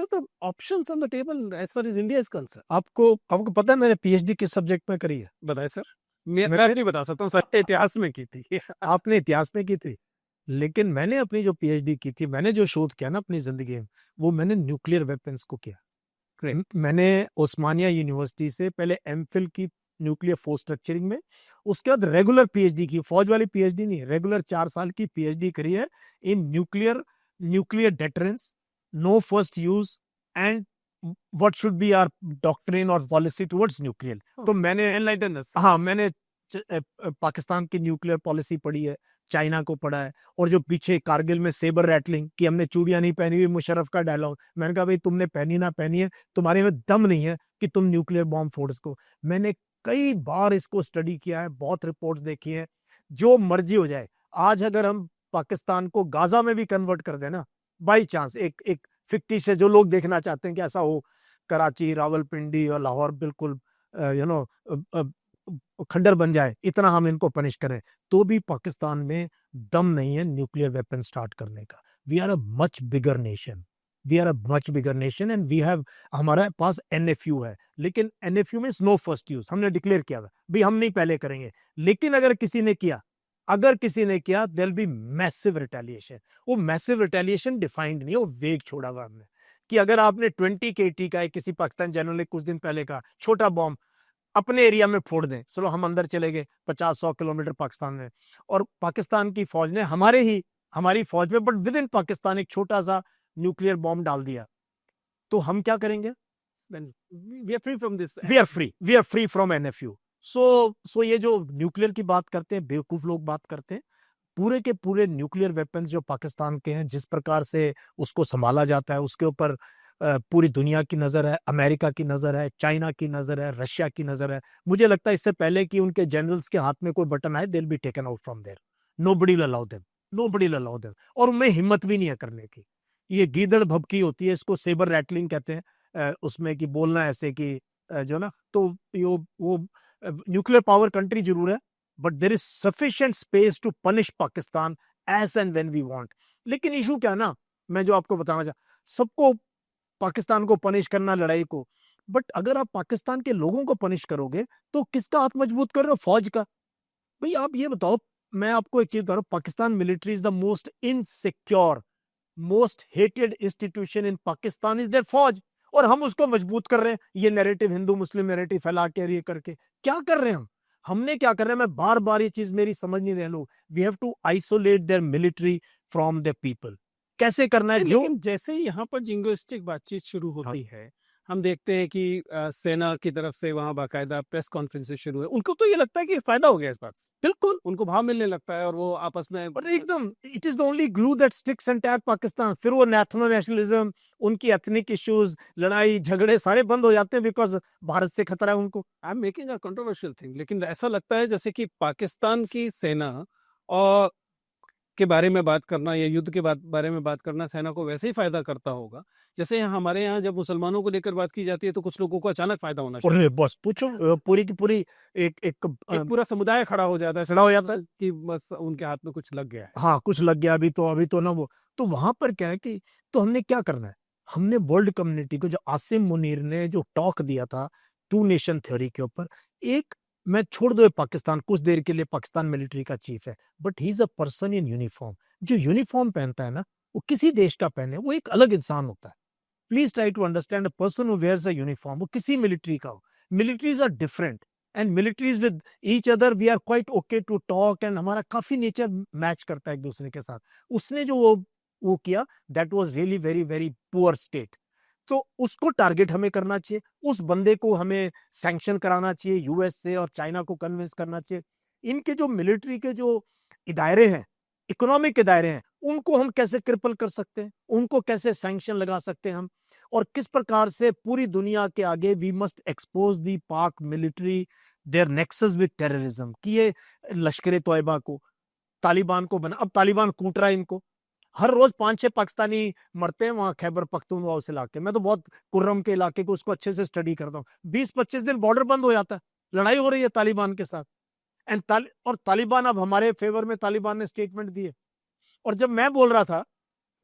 the options on the table as far as India is concerned? आपको पता है मैंने पीएचडी किस सब्जेक्ट में करी है? बताए सर। मैं नहीं बता सकता हूँ सर, इतिहास में की थी। आपने इतिहास में की थी, लेकिन मैंने अपनी जो पीएचडी की थी, मैंने जो शोध किया ना अपनी जिंदगी में, वो मैंने न्यूक्लियर वेपन्स को किया। मैंने उस्मानिया यूनिवर्सिटी से पहले एमफिल की न्यूक्लियर फोर्स स्ट्रक्चरिंग में, उसके बाद रेगुलर पीएचडी की, फौज वाली पीएचडी नहीं, रेगुलर 4 साल की पीएचडी करी है in nuclear deterrence, no first use, and what should be our doctrine और पॉलिसी टुवर्ड्स न्यूक्लियर। तो मैंने एनलाइटन अस। हाँ, मैंने पाकिस्तान की न्यूक्लियर पॉलिसी पढ़ी है, चाइना को पढ़ा है, और जो पीछे कारगिल में सेबर रैटलिंग कि हमने चूड़ियां नहीं पहनी हुई, मुशर्रफ का डायलॉग, मैंने कहा भाई तुमने पहनी ना पहनी है, तुम्हारे में दम नहीं है कि तुम न्यूक्लियर बॉम्ब फोड़ सको। मैंने कई बार इसको स्टडी किया है, बहुत रिपोर्ट्स देखी है, जो मर्जी हो जाए। आज अगर हम पाकिस्तान को गाजा में भी कन्वर्ट कर देना, बाई चांस, एक फिक्टी से जो लोग देखना चाहते हैं कि ऐसा हो, कराची, रावलपिंडी और लाहौर बिल्कुल खंडर बन जाए, इतना हम इनको पनिश करें, तो भी पाकिस्तान में दम नहीं है न्यूक्लियर वेपन स्टार्ट करने का। We are a much bigger nation, and we have, हमारे पास एनएफयू है, लेकिन एनएफयू में नो फर्स्ट यूज, हमने डिक्लेयर किया हुआ भाई हम नहीं पहले करेंगे, लेकिन अगर किसी ने किया there will be massive retaliation. वो मैसिव रिटेलिएशन डिफाइंड नहीं है, वो वेग छोड़ा हुआ हमने, कि अगर आपने 20 KT का, किसी पाकिस्तान जनरल ने कुछ दिन पहले का छोटा बॉम्ब अपने एरिया में फोड़ दें, चलो हम अंदर चले गए 50-100 किलोमीटर पाकिस्तान में, और पाकिस्तान की फौज ने हमारी फौज में, बट विद इन पाकिस्तान, एक छोटा सा न्यूक्लियर बॉम्ब डाल दिया, तो हम क्या करेंगे? We are free from this. We are free from NFU. So ये जो न्यूक्लियर की बात करते हैं, बेवकूफ लोग बात करते हैं, पूरे के पूरे न्यूक्लियर वेपन्स जो पाकिस्तान के हैं, जिस प्रकार से उसको संभाला जाता है, उसके ऊपर पूरी दुनिया की नज़र है, अमेरिका की नज़र है, चाइना की नज़र है, रशिया की नज़र है। मुझे लगता है इससे पहले कि उनके जनरल्स के हाथ में कोई बटन आए, they will be taken out from there, nobody will allow them, और उनमें हिम्मत भी नहीं है करने की। ये गीदड़ भभकी होती है, इसको सेबर रैटलिंग कहते हैं, उसमें कि बोलना ऐसे कि जो ना, तो वो न्यूक्लियर पावर कंट्री जरूर है, but there is sufficient space to punish Pakistan as and when we want. लेकिन इशू क्या ना, मैं जो आपको बताना चाह, सबको पाकिस्तान को पनिश करना, लड़ाई को, बट अगर आप पाकिस्तान के लोगों को पनिश करोगे तो किसका हाथ मजबूत कर रहे हो? फौज का। भाई आप ये बताओ, मैं आपको एक चीज बता रहा हूं, Pakistan military is the most insecure, most hated institution in Pakistan is their फौज, और हम उसको मजबूत कर रहे हैं, ये नैरेटिव, हिंदू मुस्लिम नैरेटिव फैला के, ये करके क्या कर रहे हैं हमने क्या करना है, मैं बार बार ये चीज मेरी समझ नहीं रहे लोग, we have to isolate their military from the people. कैसे करना है? नहीं, जो लेकिन जैसे ही यहाँ पर जिंगोइस्टिक बातचीत शुरू होती है, हम देखते हैं कि सेना की तरफ से वहाँ बाकायदा प्रेस कॉन्फ्रेंसेस शुरू है। उनको तो ये लगता है कि फायदा हो गया इस बात से, बिल्कुल, उनको भाव मिलने लगता है और वो आपस में और एकदम it is the only glue that sticks entire Pakistan. फिर वो नेशनल नेशनलिज्म, उनकी एथनिक इश्यूज, लड़ाई झगड़े सारे बंद हो जाते हैं बिकॉज भारत से खतरा है उनको। I am making a controversial thing, लेकिन ऐसा लगता है जैसे कि पाकिस्तान की सेना और के बारे में बात करना या युद्ध के बारे में बात करना सेना को वैसे ही फायदा करता होगा जैसे हमारे यहाँ जब मुसलमानों को लेकर बात की जाती है तो कुछ लोगों को अचानक फायदा होना शुरू और बस पूछो, पूरी की पूरी एक एक एक पूरा समुदाय खड़ा हो जाता है, खड़ा हो जाता है कि बस उनके हाथ में कुछ लग गया है। हाँ, कुछ लग गया, अभी तो ना वो। तो वहां पर क्या है कि तो हमने क्या करना है, हमने वर्ल्ड कम्युनिटी को, जो आसिम मुनीर ने जो टॉक दिया था टू नेशन थ्योरी के ऊपर, एक, मैं छोड़ दो ये पाकिस्तान, कुछ देर के लिए पाकिस्तान मिलिट्री का चीफ है, but he is a person in uniform. जो यूनिफॉर्म पहनता है ना, वो किसी देश का पहने, वो एक अलग इंसान होता है। Please try to understand, a person who wears a uniform, वो किसी मिलिट्री का हो, militaries are different and militaries with each other we are quite okay to talk, and हमारा काफी नेचर मैच करता है एक दूसरे के साथ। उसने जो वो किया, that was really very very poor state. तो उसको टारगेट हमें करना चाहिए, उस बंदे को हमें सैंक्शन कराना चाहिए, यूएस से और चाइना को कन्विंस करना चाहिए। इनके जो मिलिट्री के जो दायरे हैं, इकोनॉमिक के दायरे हैं, उनको हम कैसे क्रिपल कर सकते हैं, उनको कैसे सैंक्शन लगा सकते हैं हम, और किस प्रकार से पूरी दुनिया के आगे we must expose the Pak military their nexus with terrorism, कि ये लश्कर तोयबा को, तालिबान को बना, अब तालिबान कूट रहा है इनको, हर रोज 5-6 पाकिस्तानी मरते हैं वहां खैबर पख्तूनख्वा उस इलाके में। तो बहुत कुर्रम के इलाके को उसको अच्छे से स्टडी करता हूँ, 20-25 दिन बॉर्डर बंद हो जाता है, लड़ाई हो रही है तालिबान के साथ, और तालिबान अब हमारे फेवर में, तालिबान ने स्टेटमेंट दिए। और जब मैं बोल रहा था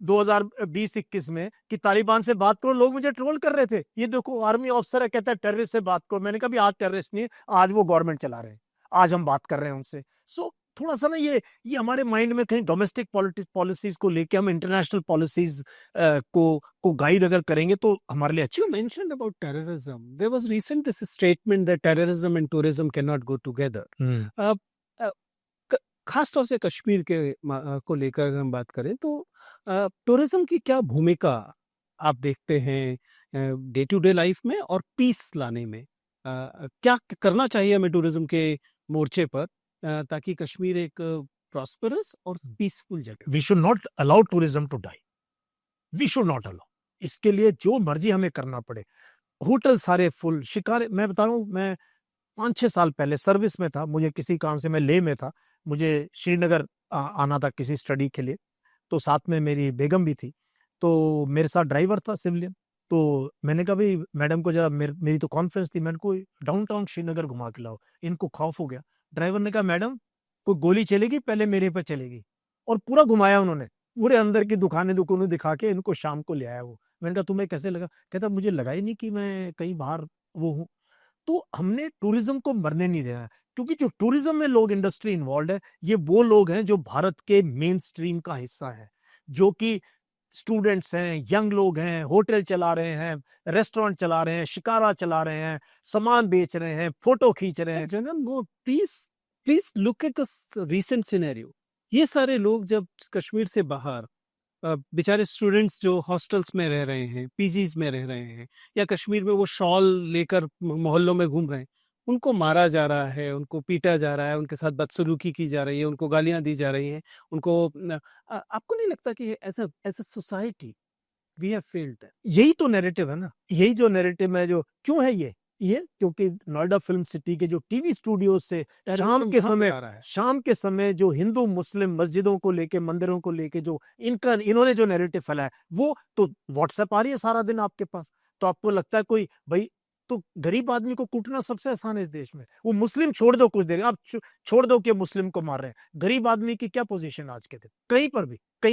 2020-21 में कि तालिबान से बात करो, लोग मुझे ट्रोल कर रहे थे, ये देखो आर्मी ऑफिसर है, कहता है टेररिस्ट से बात करो। मैंने कहा भी आज टेररिस्ट नहीं है, आज वो गवर्नमेंट चला रहे हैं, आज हम बात कर रहे हैं उनसे। सो थोड़ा सा ना ये हमारे माइंड में कहीं डोमेस्टिक पॉलिसीज को लेके हम इंटरनेशनल पॉलिसीज को गाइड अगर करेंगे तो हमारे लिए अच्छी। You mentioned about terrorism. There was recent this statement that terrorism and tourism cannot go together. अ, अ, खास तौर से कश्मीर के को लेकर अगर हम बात करें तो टूरिज्म की क्या भूमिका आप देखते हैं डे टू डे लाइफ में और पीस लाने में? क्या करना चाहिए हमें टूरिज्म के मोर्चे पर ताकि कश्मीर एक प्रॉस्परस और पीसफुल जगह? We should not allow tourism to die, we should not allow. इसके लिए जो मर्जी हमें करना पड़े, होटल सारे फुल, शिकार, मैं बता रहा हूँ, मैं 5-6 साल पहले सर्विस में था, मुझे किसी काम से, मैं लेह में था, मुझे श्रीनगर आना था किसी स्टडी के लिए, तो साथ में मेरी बेगम भी थी, तो मेरे साथ ड्राइवर था सिविलियन। तो मैंने कहा भाई मैडम को जरा, मेरी तो कॉन्फ्रेंस थी, मैंने को डाउनटाउन श्रीनगर घुमा के लाओ, इनको खौफ हो गया। ड्राइवर ने कहा मैडम कोई गोली चलेगी, पहले मेरे पे चलेगी, और पूरा घुमाया उन्होंने, पूरे अंदर की दुकानें दिखा के इनको शाम को ले आया वो। मैंने कहा तुम्हें कैसे लगा? कहता मुझे लगा ही नहीं कि मैं कहीं बाहर वो हूँ। तो हमने टूरिज्म को मरने नहीं देना है, क्योंकि जो टूरिज्म में लोग इंडस्ट्री इन्वॉल्व है, ये वो लोग हैं जो भारत के मेन स्ट्रीम का हिस्सा है, जो कि स्टूडेंट्स हैं, यंग लोग हैं, होटल चला रहे हैं, रेस्टोरेंट चला रहे हैं, शिकारा चला रहे हैं, सामान बेच रहे हैं, फोटो खींच रहे हैं। General no, please look at the recent scenario. ये सारे लोग जब कश्मीर से बाहर बेचारे स्टूडेंट्स जो हॉस्टल्स में रह रहे हैं, पीजीज में रह रहे हैं, या कश्मीर में वो शॉल लेकर मोहल्लों में घूम रहे हैं, उनको मारा जा रहा है, उनको पीटा जा रहा है, उनके साथ बदसलूकी की जा रही है, उनको गालियां दी जा रही हैं, उनको आपको नहीं लगता कि as a society we have failed that? यही तो नैरेटिव है ना, यही जो नैरेटिव है, जो क्यों है ये क्योंकि नोएडा फिल्म सिटी के जो टीवी स्टूडियो से शाम के समय जो हिंदू मुस्लिम मस्जिदों को लेके, मंदिरों को लेके जो इन्होंने जो नैरेटिव फैलाया, वो तो व्हाट्सएप आ रही है सारा दिन आपके पास। तो आपको लगता है कोई भाई, तो गरीब आदमी को कूटना सबसे आसान है इस देश में। वो मुस्लिम छोड़ दो, कुछ देर आप छोड़ दो कि मुस्लिम को मार रहे हैं, गरीब आदमी की क्या पोजीशन आज के दिन, कहीं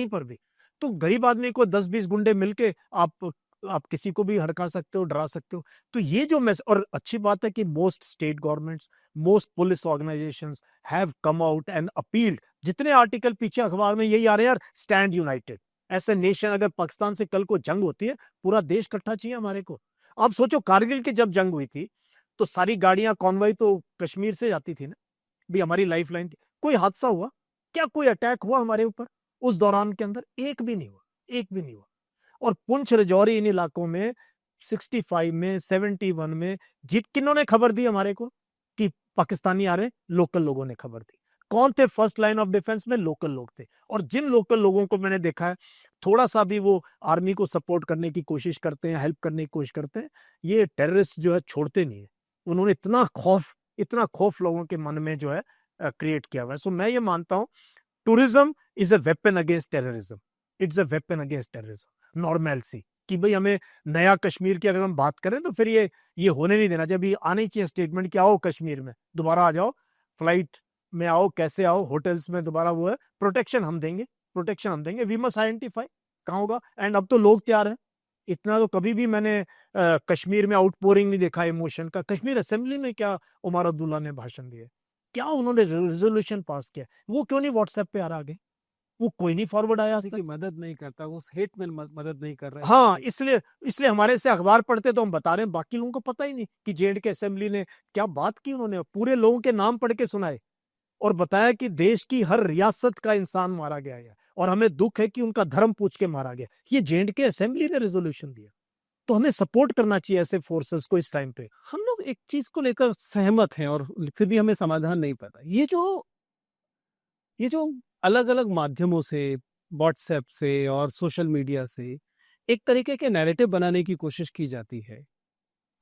पर भी। तो गरीब आदमी को 10-20 गुंडे मिलके आप किसी को भी हड़का सकते हो, डरा सकते हो। तो ये जो और अच्छी बात है कि most state governments, most police organisations have come out and appealed. जितने आर्टिकल पीछे अखबार में यही आ रहे हैं यार, स्टैंड यूनाइटेड। ऐसे नेशन, अगर पाकिस्तान से कल को जंग होती है, पूरा देश इकट्ठा चाहिए हमारे को। आप सोचो कारगिल की जब जंग हुई थी, तो सारी गाड़ियां कॉन्वॉय तो कश्मीर से जाती थी ना, भी हमारी लाइफ लाइन थी। कोई हादसा हुआ क्या, कोई अटैक हुआ हमारे ऊपर उस दौरान के अंदर? एक भी नहीं हुआ, एक भी नहीं हुआ। और पुंछ राजौरी इन इलाकों में 65 में 71 में किन्होंने खबर दी हमारे को कि पाकिस्तानी आ रहे हैं? लोकल लोगों ने खबर दी। कौन थे फर्स्ट लाइन ऑफ डिफेंस में? लोकल लोग थे। और जिन लोकल लोगों को मैंने देखा है थोड़ा सा भी वो आर्मी को सपोर्ट करने की कोशिश करते हैं, हेल्प करने की कोशिश करते हैं, ये टेररिस्ट जो है छोड़ते नहीं है। उन्होंने इतना खौफ लोगों के मन में जो है क्रिएट किया हुआ है। सो मैं ये मानता हूं tourism is a weapon against terrorism, it's a weapon against terrorism. Normalcy कि भाई हमें नया कश्मीर की अगर हम बात करें तो फिर ये होने नहीं देना चाहिए। आनी चाहिए स्टेटमेंट कि आओ कश्मीर में दोबारा आ जाओ, फ्लाइट में आओ, कैसे आओ, होटल्स में दोबारा, वो है प्रोटेक्शन हम देंगे। वी मस्ट आइडेंटिफाई कहाँ होगा। एंड अब तो लोग तैयार हैं। इतना तो कभी भी मैंने कश्मीर में आउटपोरिंग नहीं देखा इमोशन का। कश्मीर असेंबली में क्या उमर अब्दुल्ला ने भाषण दिए, क्या उन्होंने रेजोल्यूशन पास किया, वो क्यों नहीं व्हाट्सएप पे आ रहा आगे? वो कोई नहीं फॉरवर्ड आया आज किसी तक। की मदद नहीं करता, वो उस हेट में मदद नहीं कर रहा है। हाँ, इसलिए हमारे से अखबार पढ़ते तो हम बता रहे हैं, बाकी लोगों को पता ही नहीं कि जेएंडके असेंबली ने क्या बात की। उन्होंने पूरे लोगों के नाम पढ़ के सुनाए और बताया कि देश की हर रियासत का इंसान मारा गया है और हमें दुख है कि उनका धर्म पूछ के मारा गया। ये जेएंडके असेंबली ने रेजोल्यूशन दिया। तो हमें सपोर्ट करना चाहिए ऐसे फोर्सेस को इस टाइम पे। हम लोग एक चीज को लेकर सहमत हैं और फिर भी हमें समाधान नहीं पता। ये जो अलग अलग माध्यमों से, व्हाट्सएप से और सोशल मीडिया से एक तरीके के नैरेटिव बनाने की कोशिश की जाती है,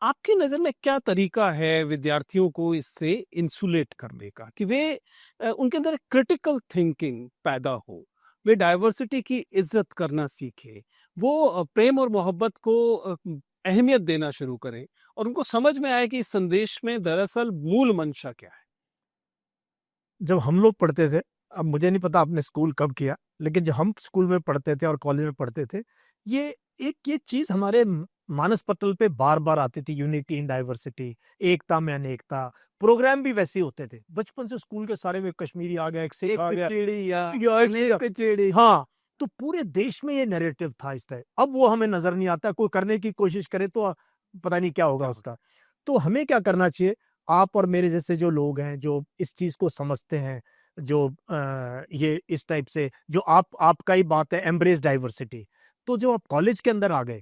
आपकी नज़र में क्या तरीका है विद्यार्थियों को इससे इंसुलेट करने का कि वे उनके अंदर क्रिटिकल थिंकिंग पैदा हो, वे डाइवर्सिटी की इज्जत करना सीखे, वो प्रेम और मोहब्बत को अहमियत देना शुरू करें और उनको समझ में आए कि इस संदेश में दरअसल मूल मंशा क्या है? जब हम लोग पढ़ते थे, अब मुझे नहीं पता आपने स्कूल कब किया, लेकिन जब हम स्कूल में पढ़ते थे और कॉलेज में पढ़ते थे, ये चीज हमारे मानस पटल पे बार बार आती थी, यूनिटी इन डाइवर्सिटी, एकता में अनेकता। प्रोग्राम भी वैसे ही होते थे बचपन से, स्कूल के सारे में कश्मीरी आ गया, एक सिख आ गया, पिचड़ी। हाँ। तो पूरे देश में ये नैरेटिव था इस टाइम। अब वो हमें नजर नहीं आता। कोई करने की कोशिश करे तो पता नहीं क्या होगा उसका। तो हमें क्या करना चाहिए, आप और मेरे जैसे जो लोग हैं जो इस चीज को समझते हैं, जो ये इस टाइप से, जो आपका ही बात है एम्ब्रेस डाइवर्सिटी। तो जो आप कॉलेज के अंदर आ गए,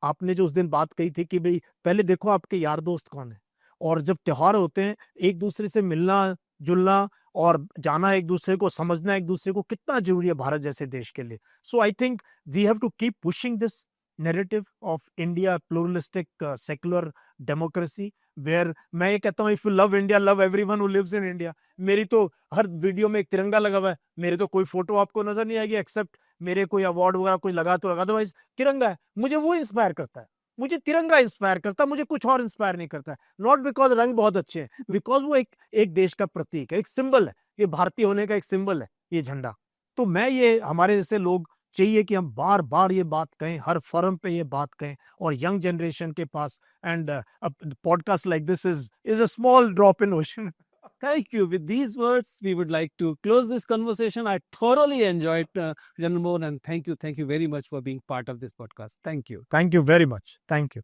आपने जो उस दिन बात कही थी कि भाई पहले देखो आपके यार दोस्त कौन है, और जब त्योहार होते हैं एक दूसरे से मिलना जुलना और जाना, एक दूसरे को समझना, एक दूसरे को कितना जरूरी है भारत जैसे देश के लिए। So I think we have to keep pushing this narrative of India pluralistic secular democracy where मैं ये कहता हूँ if you love India love everyone who lives in India। मेरी तो हर वीडियो में एक तिरंगा लगा हुआ है, मेरे तो कोई फोटो आपको नजर नहीं आएगी एक्सेप्ट मेरे कोई अवार्ड वगैरह कोई लगा तो लगा, अदरवाइज तिरंगा है। मुझे वो इंस्पायर करता है, मुझे तिरंगा इंस्पायर करता है, मुझे कुछ और इंस्पायर नहीं करता है। नॉट बिकॉज रंग बहुत अच्छे हैं, बिकॉज वो एक देश का प्रतीक है, एक सिंबल है, ये भारतीय होने का एक सिंबल है ये झंडा। तो मैं ये हमारे जैसे लोग चाहिए कि हम बार बार ये बात कहें, हर फोरम पे ये बात कहें, और यंग जनरेशन के पास। And podcast like this is a small drop in ocean. Thank you. With these words, we would like to close this conversation. I thoroughly enjoyed General Mohan, and thank you very much for being part of this podcast. Thank you. Thank you very much. Thank you.